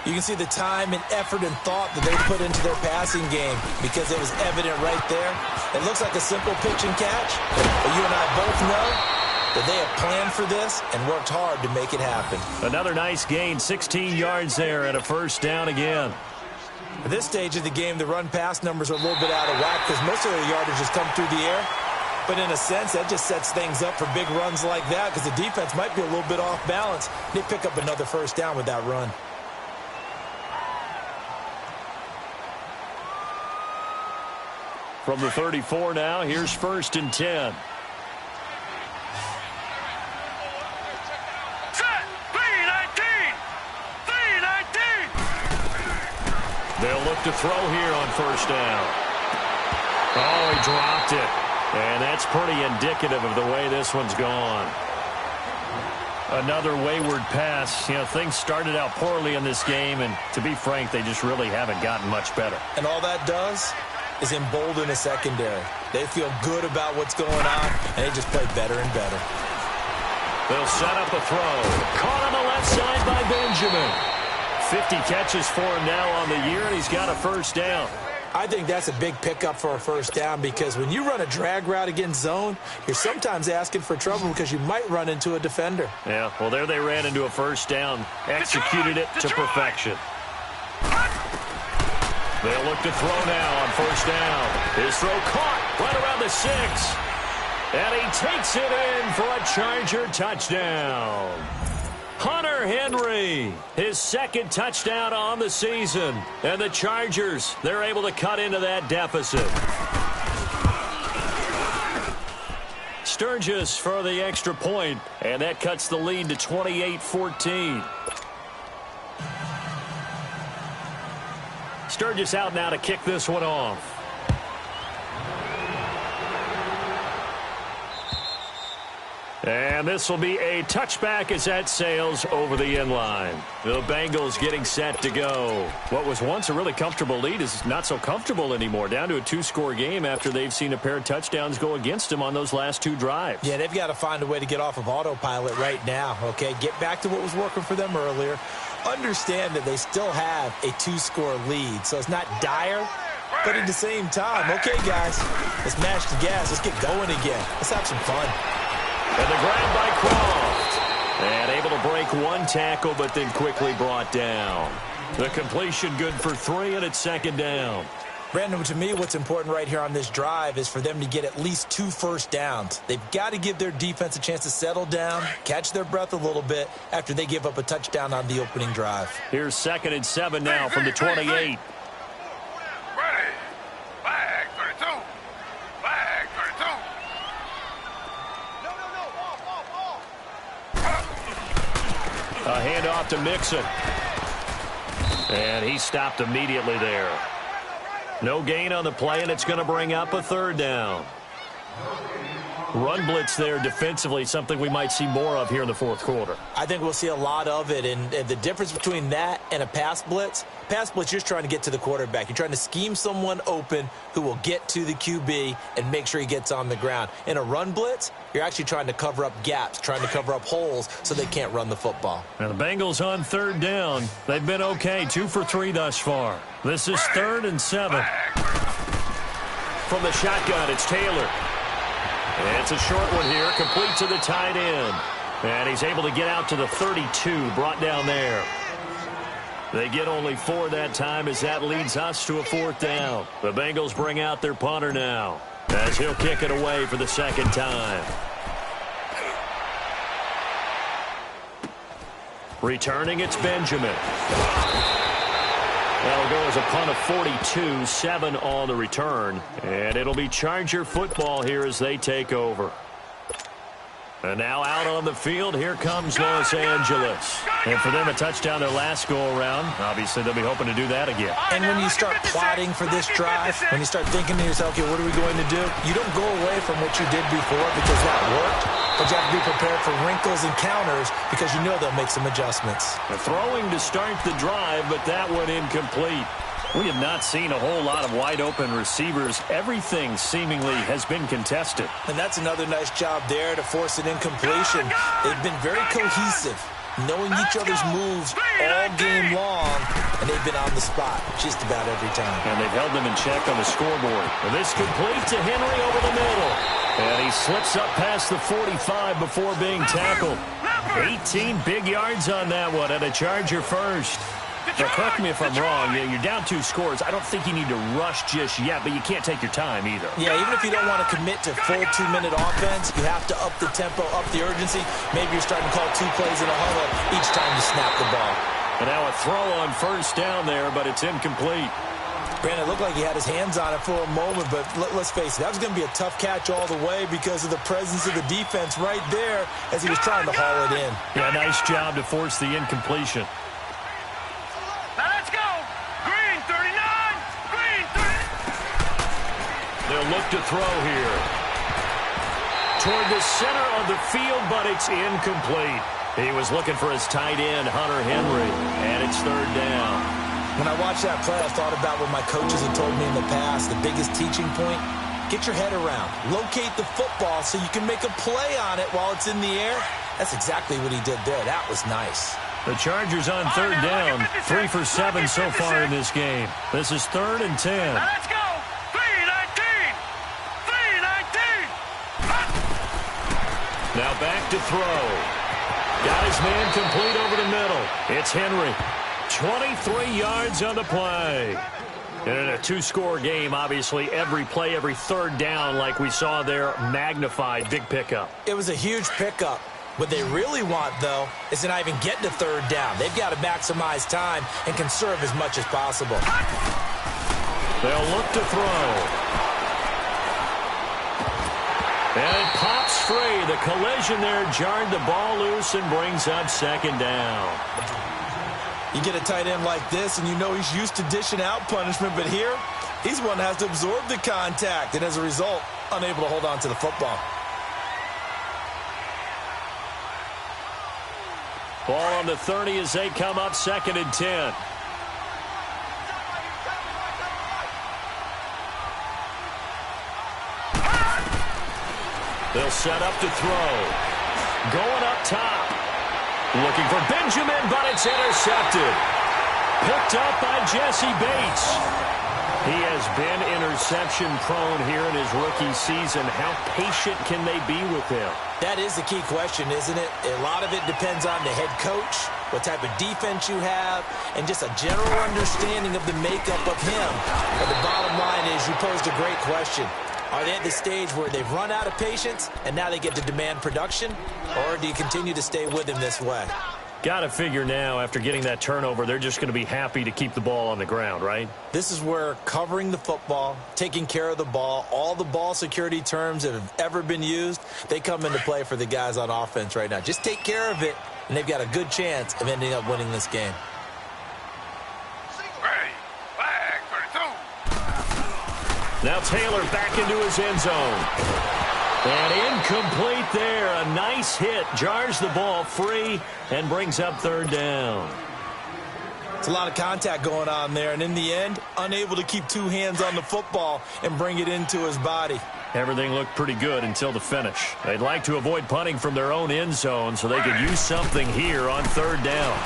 You can see the time and effort and thought that they put into their passing game because it was evident right there. It looks like a simple pitch and catch, but you and I both know that they have planned for this and worked hard to make it happen. Another nice gain, 16 yards there and a first down again. At this stage of the game, the run-pass numbers are a little bit out of whack because most of the yardage has come through the air. But in a sense, that just sets things up for big runs like that because the defense might be a little bit off balance. They pick up another first down with that run. From the 34 now, here's 1st and 10. Set. 3-19. They'll look to throw here on first down. Oh, he dropped it. And that's pretty indicative of the way this one's gone. Another wayward pass. You know, things started out poorly in this game, and to be frank, they just really haven't gotten much better. And all that does is embolden the secondary. They feel good about what's going on, and they just play better and better. They'll set up a throw. Caught on the left side by Benjamin. 50 catches for him now on the year, and he's got a first down. I think that's a big pickup for a first down because when you run a drag route against zone, you're sometimes asking for trouble because you might run into a defender. Yeah, well, there they ran into a first down. Executed it to perfection. They'll look to throw now on first down. His throw caught right around the 6. And he takes it in for a Charger touchdown. Hunter Henry, his second touchdown on the season. And the Chargers, they're able to cut into that deficit. Sturgis for the extra point, and that cuts the lead to 28-14. Sturgis out now to kick this one off. And this will be a touchback as that sails over the end line. The Bengals getting set to go. What was once a really comfortable lead is not so comfortable anymore. Down to a 2-score game after they've seen a pair of touchdowns go against them on those last 2 drives. Yeah, they've got to find a way to get off of autopilot right now, okay? Get back to what was working for them earlier. Understand that they still have a 2-score lead, so it's not dire, but at the same time, okay, guys, let's mash the gas. Let's get going again. Let's have some fun. And the grab by Croft. And able to break one tackle, but then quickly brought down. The completion good for 3, and it's second down. Brandon, to me, what's important right here on this drive is for them to get at least 2 first downs. They've got to give their defense a chance to settle down, catch their breath a little bit after they give up a touchdown on the opening drive. Here's 2nd and 7 now from the 28. A handoff to Mixon. And he stopped immediately there. No gain on the play, and it's going to bring up a 3rd down. Run blitz there defensively, something we might see more of here in the 4th quarter. I think we'll see a lot of it, and the difference between that and a pass blitz, you're just trying to get to the quarterback. You're trying to scheme someone open who will get to the QB and make sure he gets on the ground. In a run blitz, you're actually trying to cover up gaps, trying to cover up holes so they can't run the football. Now the Bengals on 3rd down. They've been okay, 2 for 3 thus far. This is 3rd and 7. From the shotgun, it's Taylor. And it's a short one here, complete to the tight end. And he's able to get out to the 32, brought down there. They get only 4 that time as that leads us to a 4th down. The Bengals bring out their punter now as he'll kick it away for the 2nd time. Returning, it's Benjamin. That'll go as a punt of 42, 7 on the return. And it'll be Charger football here as they take over. And now out on the field, here comes Los Angeles. And for them, a touchdown their last go-around. Obviously, they'll be hoping to do that again. And when you start plotting for this drive, when you start thinking to yourself, okay, what are we going to do? You don't go away from what you did before because that worked. But you have to be prepared for wrinkles and counters because you know they'll make some adjustments. The throwing to start the drive, but that one incomplete. We have not seen a whole lot of wide-open receivers. Everything seemingly has been contested. And that's another nice job there to force an incompletion. They've been very cohesive, knowing each other's moves all game long, and they've been on the spot just about every time. And they've held them in check on the scoreboard. And this complete to Henry over the middle. And he slips up past the 45 before being tackled. 18 big yards on that one, and a Charger first. Now, correct me if I'm wrong. You're down 2 scores. I don't think you need to rush just yet, but you can't take your time either. Yeah, even if you don't want to commit to full 2-minute offense, you have to up the tempo, up the urgency. Maybe you're starting to call 2 plays in a huddle each time you snap the ball. And now a throw on first down there, but it's incomplete. Brandon, it looked like he had his hands on it for a moment, but let's face it, that was going to be a tough catch all the way because of the presence of the defense right there as he was trying to haul it in. Yeah, nice job to force the incompletion. Now let's go. Green 39. Green 30. They'll look to throw here. Toward the center of the field, but it's incomplete. He was looking for his tight end, Hunter Henry, and it's 3rd down. When I watched that play, I thought about what my coaches had told me in the past. The biggest teaching point, get your head around. Locate the football so you can make a play on it while it's in the air. That's exactly what he did there. That was nice. The Chargers on 3rd down, 3 for 7 so far in this game. This is 3rd and 10. Now let's go. 3-19. 3-19. Now back to throw. Got his man complete over the middle. It's Henry. 23 yards on the play. And in a two-score game, obviously, every play, every third down, like we saw there, magnified, big pickup. It was a huge pickup. What they really want, though, is to not even get to third down. They've got to maximize time and conserve as much as possible. They'll look to throw. And it pops free. The collision there jarred the ball loose and brings up second down. You get a tight end like this, and you know he's used to dishing out punishment, but here, he's one that has to absorb the contact, and as a result, unable to hold on to the football. Ball on the 30 as they come up 2nd and 10. They'll set up to throw. Going up top. Looking for Benjamin, but it's intercepted. Picked up by Jesse Bates. He has been interception-prone here in his rookie season. How patient can they be with him? That is the key question, isn't it? A lot of it depends on the head coach, what type of defense you have, and just a general understanding of the makeup of him. But the bottom line is you posed a great question. Are they at the stage where they've run out of patience and now they get to demand production? Or do you continue to stay with him this way? Got to figure now, after getting that turnover, they're just going to be happy to keep the ball on the ground, right? This is where covering the football, taking care of the ball, all the ball security terms that have ever been used, they come into play for the guys on offense right now. Just take care of it, and they've got a good chance of ending up winning this game. Now Taylor back into his end zone. And incomplete there. A nice hit. Jars the ball free and brings up third down. It's a lot of contact going on there. And in the end, unable to keep two hands on the football and bring it into his body. Everything looked pretty good until the finish. They'd like to avoid punting from their own end zone so they could use something here on third down.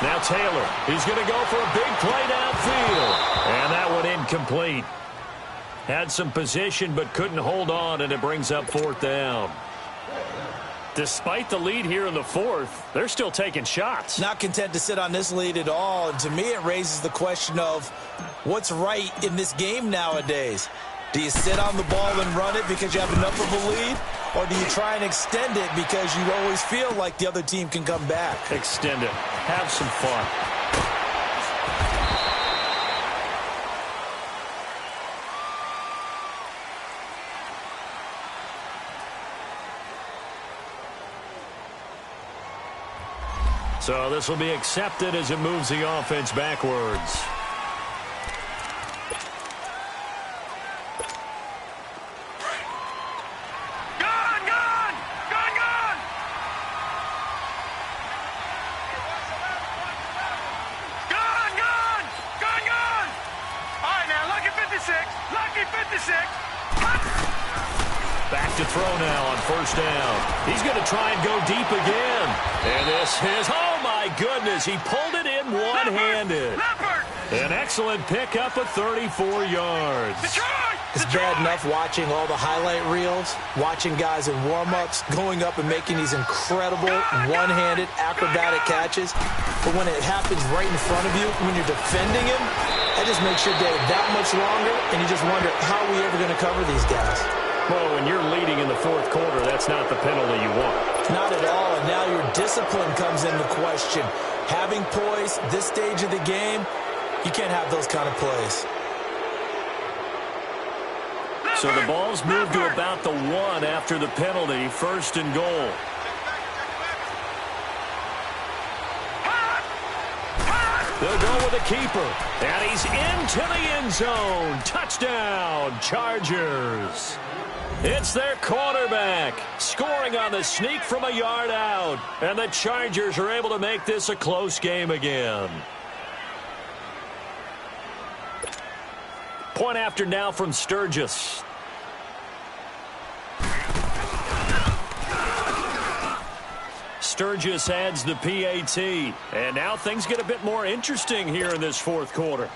Now Taylor, he's going to go for a big play downfield. And that one incomplete. Had some position but couldn't hold on, and it brings up fourth down. Despite the lead here in the fourth, they're still taking shots. Not content to sit on this lead at all. And to me, it raises the question of what's right in this game nowadays. Do you sit on the ball and run it because you have enough of a lead? Or do you try and extend it because you always feel like the other team can come back? Extend it. Have some fun. So this will be accepted as it moves the offense backwards. Gone! Gone! Gone! Gone! Gone! Gone! Gone! Gone! All right, now, lucky 56. Lucky 56. Back to throw now on first down. He's going to try and go deep again. And this is, oh my goodness, he pulled it in one-handed. An excellent pickup of 34 yards. It's bad enough watching all the highlight reels, watching guys in warm-ups, going up and making these incredible one-handed acrobatic catches. But when it happens right in front of you, when you're defending him, that just makes your day that much longer, and you just wonder, how are we ever going to cover these guys? Well, when you're leading in the fourth quarter, that's not the penalty you want. Not at all, and now your discipline comes into question. Having poise, this stage of the game, you can't have those kind of plays. So the ball's moved to about the 1 after the penalty, first and goal. They'll go with a keeper, and he's into the end zone. Touchdown, Chargers. It's their quarterback scoring on the sneak from a yard out, and the Chargers are able to make this a close game again. Point after now from Sturgis. Sturgis adds the PAT, and now things get a bit more interesting here in this fourth quarter.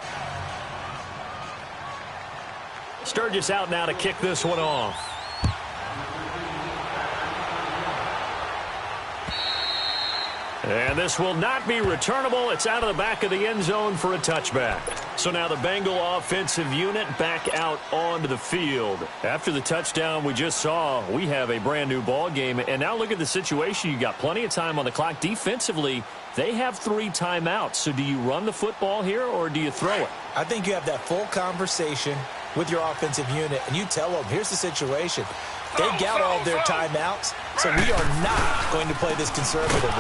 Sturgis out now to kick this one off. And this will not be returnable. It's out of the back of the end zone for a touchback. So now the Bengal offensive unit back out onto the field. After the touchdown we just saw, we have a brand new ball game. And now look at the situation. You got plenty of time on the clock. Defensively, they have 3 timeouts. So do you run the football here or do you throw it? I think you have that full conversation with your offensive unit, and you tell them, here's the situation. They got all their timeouts, so we are not going to play this conservatively.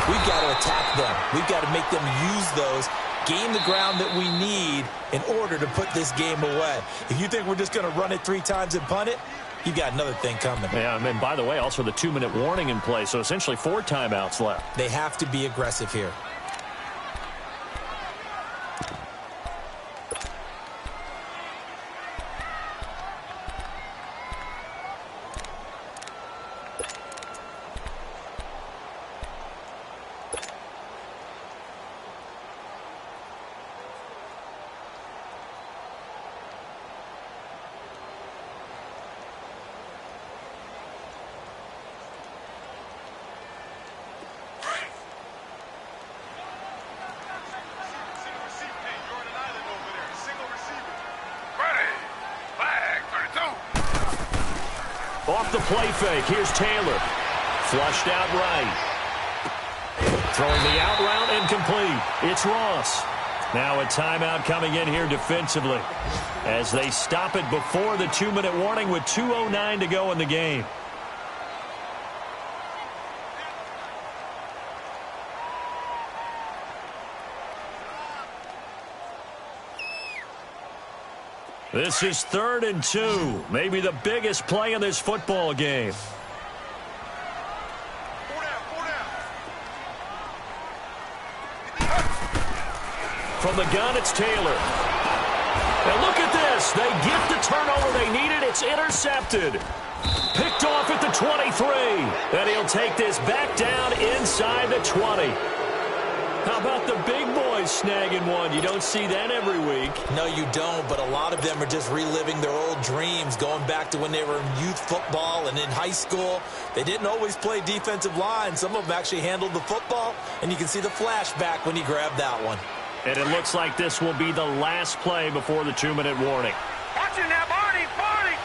We've got to attack them. We've got to make them use those, gain the ground that we need in order to put this game away. If you think we're just going to run it 3 times and punt it, you've got another thing coming. Yeah, and by the way, also the 2-minute warning in play, so essentially 4 timeouts left. They have to be aggressive here. Off the play fake, here's Taylor. Flushed out right. Throwing the out route incomplete. It's Ross. Now a timeout coming in here defensively as they stop it before the 2-minute warning with 2:09 to go in the game. This is 3rd and 2, maybe the biggest play in this football game. From the gun, it's Taylor. And look at this. They get the turnover they needed. It's intercepted. Picked off at the 23. And he'll take this back down inside the 20. How about the big boys snagging one? You don't see that every week. No, you don't, but a lot of them are just reliving their old dreams, going back to when they were in youth football and in high school. They didn't always play defensive line. Some of them actually handled the football, and you can see the flashback when he grabbed that one. And it looks like this will be the last play before the 2-minute warning. Watch it now, Barney! Barney!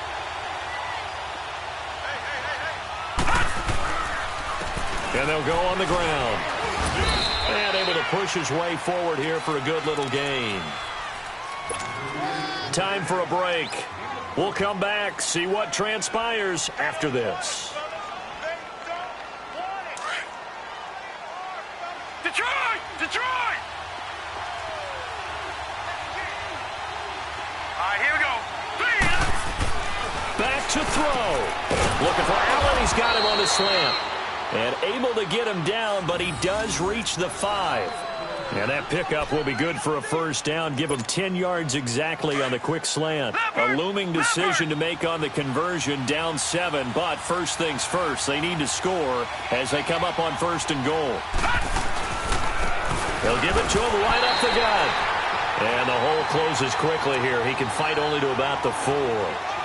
And they'll go on the ground. And able to push his way forward here for a good little gain. Time for a break. We'll come back, see what transpires after this. Detroit! Detroit! All right, here we go. Back to throw. Looking for Allen. He's got him on the slant. And able to get him down, but he does reach the 5. And that pickup will be good for a first down. Give him 10 yards exactly on the quick slant. A looming decision to make on the conversion, down 7. But first things first, they need to score as they come up on 1st and goal. They'll give it to him right up the gut. And the hole closes quickly here. He can fight only to about the 4.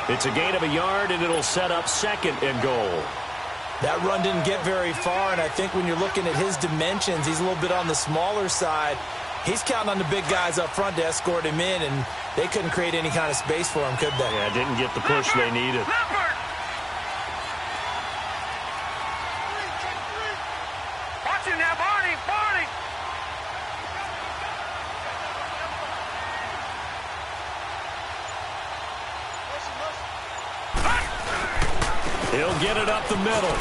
It's a gain of a yard, and it'll set up 2nd and goal. That run didn't get very far, and I think when you're looking at his dimensions, he's a little bit on the smaller side. He's counting on the big guys up front to escort him in, and they couldn't create any kind of space for him, could they? Yeah, didn't get the push they needed. Watch it now, Barney! Barney! He'll get it up the middle.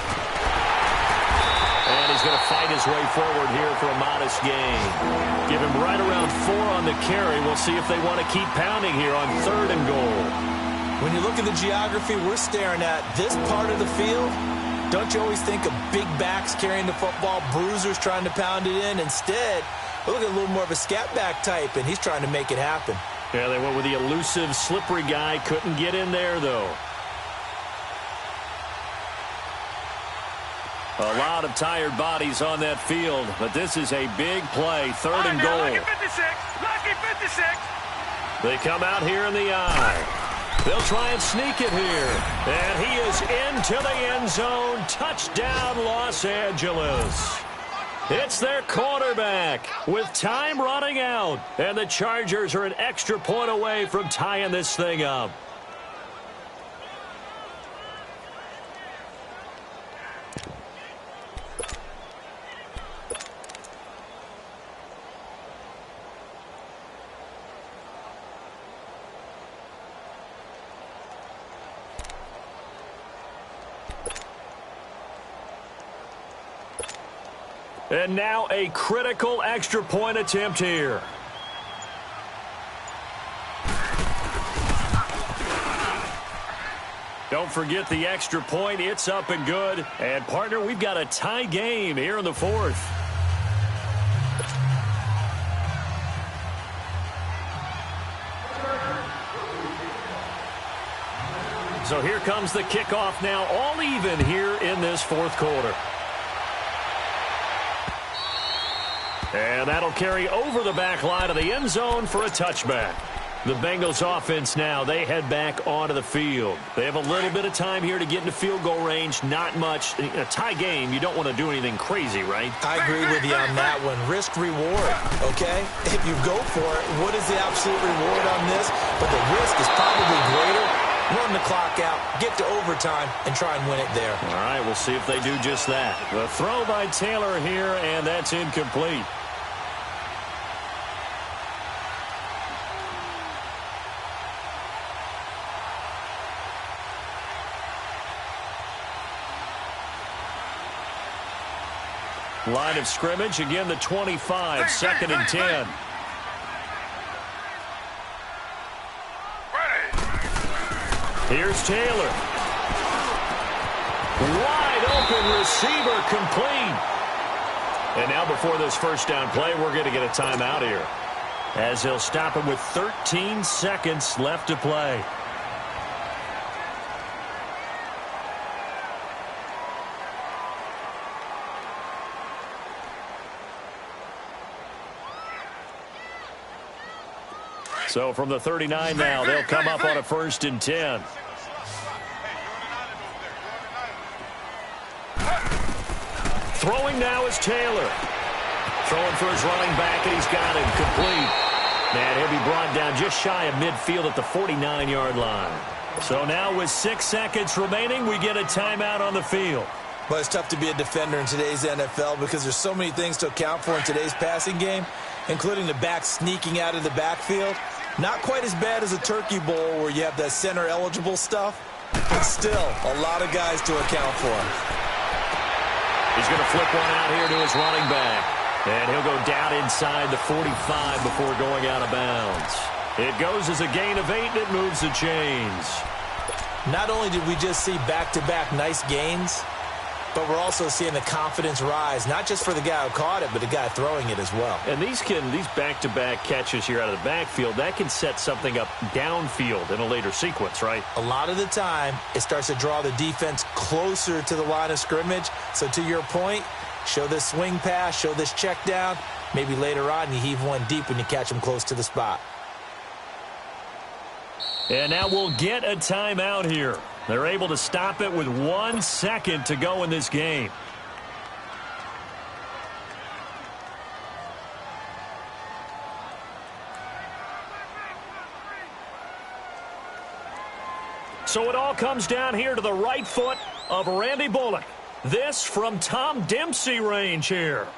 And he's going to fight his way forward here for a modest gain. Give him right around 4 on the carry. We'll see if they want to keep pounding here on 3rd and goal. When you look at the geography we're staring at, this part of the field, don't you always think of big backs carrying the football, bruisers trying to pound it in? Instead, look at a little more of a scat back type, and he's trying to make it happen. Yeah, they went with the elusive, slippery guy. Couldn't get in there, though. A lot of tired bodies on that field, but this is a big play, 3rd and goal. Lucky 56! Lucky 56! They come out here in the eye. They'll try and sneak it here. And he is into the end zone. Touchdown, Los Angeles. It's their quarterback with time running out. And the Chargers are an extra point away from tying this thing up. And now a critical extra point attempt here. Don't forget the extra point. It's up and good. And, partner, we've got a tie game here in the fourth. So here comes the kickoff now, all even here in this fourth quarter. And that'll carry over the back line of the end zone for a touchback. The Bengals offense now, they head back onto the field. They have a little bit of time here to get into field goal range, not much. In a tie game, you don't want to do anything crazy, right? I agree with you on that one. Risk reward, okay? If you go for it, what is the absolute reward on this? But the risk is probably greater. Run the clock out, get to overtime, and try and win it there. All right, we'll see if they do just that. The throw by Taylor here, and that's incomplete. Line of scrimmage, again the 25, second and 10. Here's Taylor. Wide open receiver complete. And now before this first down play, we're going to get a timeout here, as he'll stop him with 13 seconds left to play. So from the 39 now, they'll come up on a first and 10. Throwing now is Taylor. Throwing for his running back, and he's got him complete. And he'll be brought down just shy of midfield at the 49-yard line. So now with 6 seconds remaining, we get a timeout on the field. But it's tough to be a defender in today's NFL because there's so many things to account for in today's passing game, including the back sneaking out of the backfield. Not quite as bad as a turkey bowl where you have that center-eligible stuff, but still a lot of guys to account for. He's going to flip one out here to his running back. And he'll go down inside the 45 before going out of bounds. It goes as a gain of 8, and it moves the chains. Not only did we just see back-to-back nice gains, but we're also seeing the confidence rise, not just for the guy who caught it, but the guy throwing it as well. And these back-to-back catches here out of the backfield, that can set something up downfield in a later sequence, right? A lot of the time, it starts to draw the defense closer to the line of scrimmage. So to your point, show this swing pass, show this check down. Maybe later on you heave one deep when you catch them close to the spot. And now we'll get a timeout here. They're able to stop it with 1 second to go in this game. So it all comes down here to the right foot of Randy Bullock. This from Tom Dempsey range here.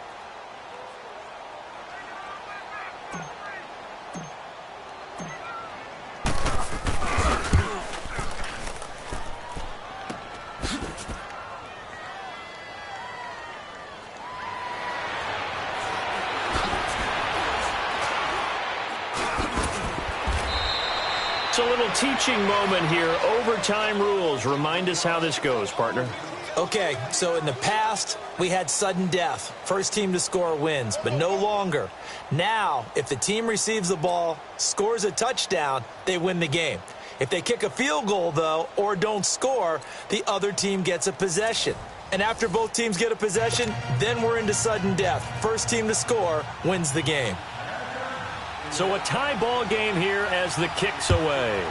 A little teaching moment here. Overtime rules. Remind us how this goes, partner. Okay, so in the past, we had sudden death. First team to score wins, but no longer. Now, if the team receives the ball, scores a touchdown, they win the game. If they kick a field goal, though, or don't score, the other team gets a possession. And after both teams get a possession, then we're into sudden death. First team to score wins the game. So a tie ball game here as the kick's away.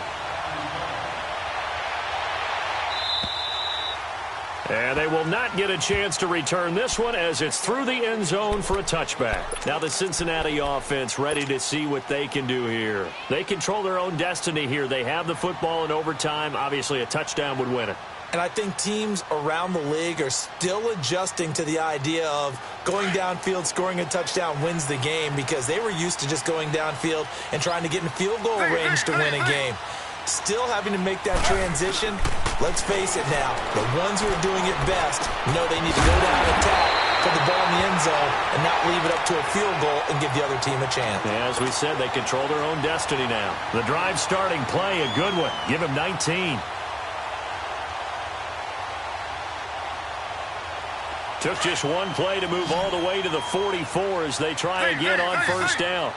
And they will not get a chance to return this one as it's through the end zone for a touchback. Now the Cincinnati offense ready to see what they can do here. They control their own destiny here. They have the football in overtime. Obviously, a touchdown would win it. And I think teams around the league are still adjusting to the idea of going downfield, scoring a touchdown wins the game, because they were used to just going downfield and trying to get in field goal range to win a game. Still having to make that transition. Let's face it now, the ones who are doing it best know they need to go down and attack, put the ball in the end zone, and not leave it up to a field goal and give the other team a chance. As we said, they control their own destiny now. The drive starting play, a good one. Give him 19. Took just one play to move all the way to the 44 as they try again on first down.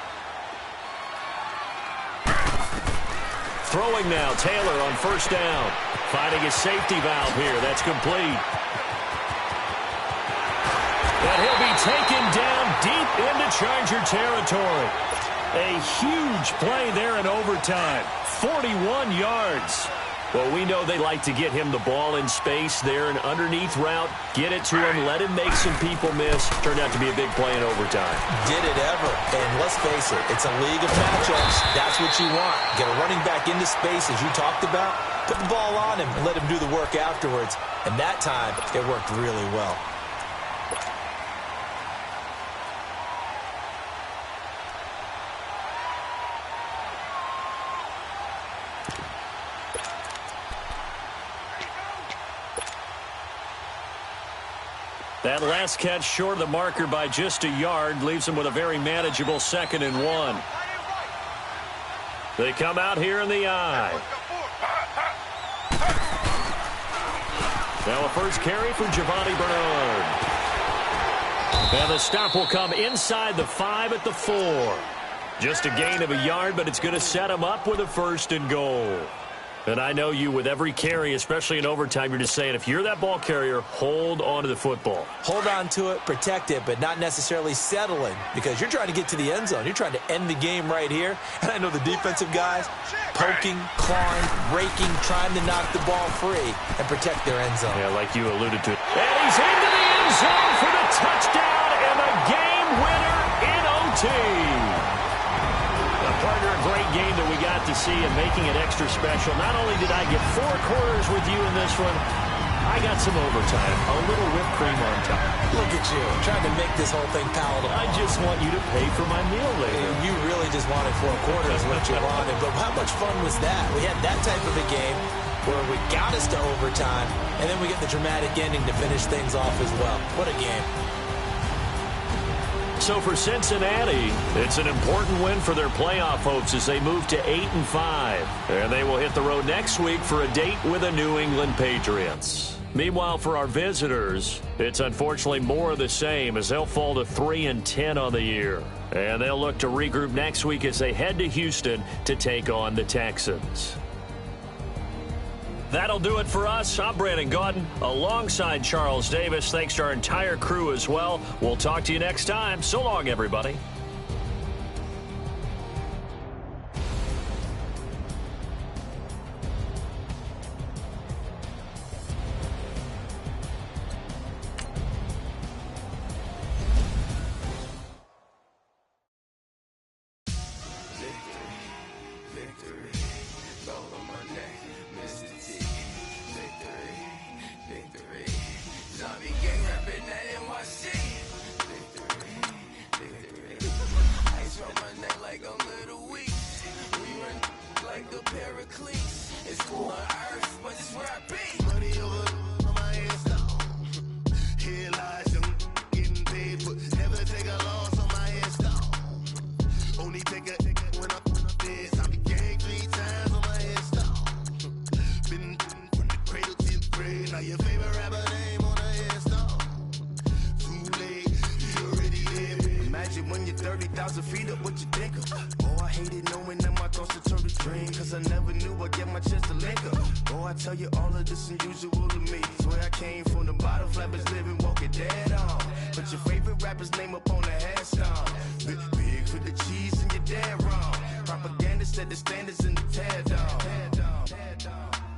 Throwing now, Taylor on first down. Finding his safety valve here. That's complete. And he'll be taken down deep into Charger territory. A huge play there in overtime. 41 yards. Well, we know they like to get him the ball in space there, an underneath route, get it to him, let him make some people miss. Turned out to be a big play in overtime. Did it ever. And let's face it, it's a league of matchups. That's what you want. Get a running back into space, as you talked about, put the ball on him and let him do the work afterwards. And that time, it worked really well. That last catch short of the marker by just a yard leaves them with a very manageable 2nd and 1. They come out here in the I. Now a first carry for Giovanni Bernard. And the stop will come inside the 5 at the 4. Just a gain of a yard, but it's going to set them up with a 1st and goal. And I know you, with every carry, especially in overtime, you're just saying, if you're that ball carrier, hold on to the football. Hold on to it, protect it, but not necessarily settling, because you're trying to get to the end zone. You're trying to end the game right here. And I know the defensive guys poking, clawing, raking, trying to knock the ball free and protect their end zone. Yeah, like you alluded to. And he's into the end zone for the touchdown and the game winner in OT. Partner, a great game that we got to see and making it extra special. Not only did I get 4 quarters with you in this one, I got some overtime, a little whipped cream on top. Look at you, trying to make this whole thing palatable. I just want you to pay for my meal later. You really just wanted 4 quarters, what you wanted. But how much fun was that? We had that type of a game where we got us to overtime, and then we get the dramatic ending to finish things off as well. What a game. So for Cincinnati, it's an important win for their playoff hopes as they move to 8-5. And they will hit the road next week for a date with the New England Patriots. Meanwhile, for our visitors, it's unfortunately more of the same as they'll fall to 3-10 on the year. And they'll look to regroup next week as they head to Houston to take on the Texans. That'll do it for us. I'm Brandon Gaudin alongside Charles Davis. Thanks to our entire crew as well. We'll talk to you next time. So long, everybody.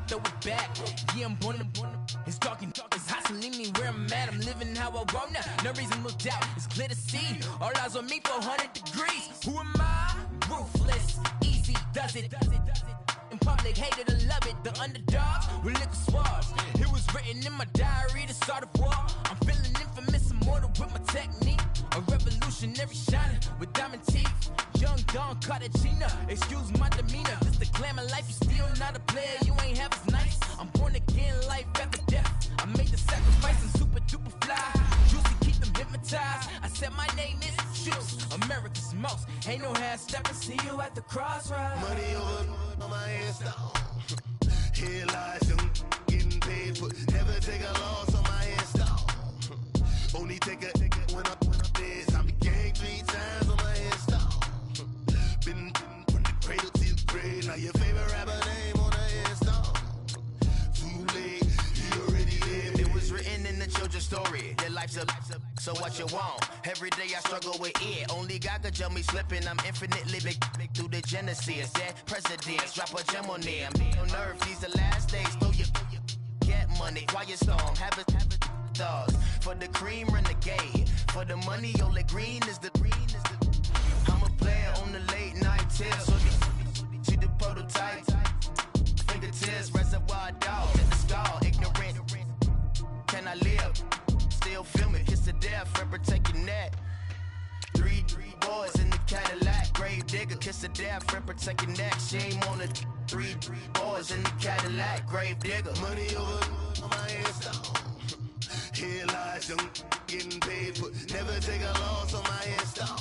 Throw it back, yeah, I'm born. It's dark and dark as Hustling me where I'm at, I'm living how I want now. No reason to look out, it's clear to see. All eyes on me, 400 degrees. Who am I? Ruthless, easy, does it. In public, hated and love it. The underdogs with liquor swabs. It was written in my diary to start a war. I'm feeling infamous, immortal with my technique. A revolutionary shining with diamond teeth. Young Don Cartagena, excuse my demeanor. This the glamour life, you still not a player. You ain't half as nice. I'm born again, life after death. I made the sacrifice and super duper fly. Juicy, keep them hypnotized. I said my name is Juice, America's most. Ain't no half stepping. See you at the crossroads. Money over on my hands down. Here lies young, getting paid for. Never take a loss on my hands down. Only take a when I'm dead. I be gang 3 times on my hands down. Been from the cradle to the grave. Now your favorite rapper name on the hands down. Too late, he already lived. It was written in the children's story. Their life's a so what you want? Every day I struggle with it. Only God could jump me slipping. I'm infinitely big through the genesis. Dead presidents, drop a gem on them. On earth, these the last days. Throw your get money, quiet storm. Have it thoughts. For the cream, renegade. For the money, Ole Green is the I'm a player on the late night tips. So see the prototype. Fingertips, reservoir dogs at the skull. Ignorant. Can I live? Still film it, kiss to death, friend protect your neck. 3 boys in the Cadillac, grave digger, kiss to death, friend protect your neck. Shame on the 3 boys in the Cadillac, grave digger. Money over on my hands down. Here lies young, getting paid for. Never take a loss on my hands down.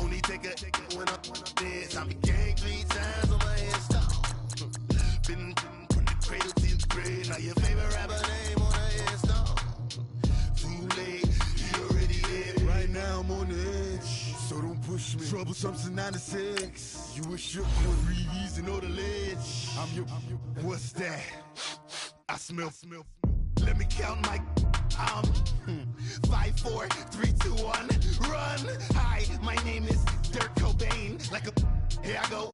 Only take a when I'm dead. I be gang 3 times on my hands down. Been from the cradle to the grave. Now your favorite rapper name on the hands down. Too late, he already lived. Right now I'm on the edge, so don't push me. Troublesome to 96. You were shook with Reeves and all the ledge. I'm your. What's that? I smell. Let me count my. 5, 4, 3, 2, 1, run. Hi, my name is Dirk Cobain. Like a. Here I go.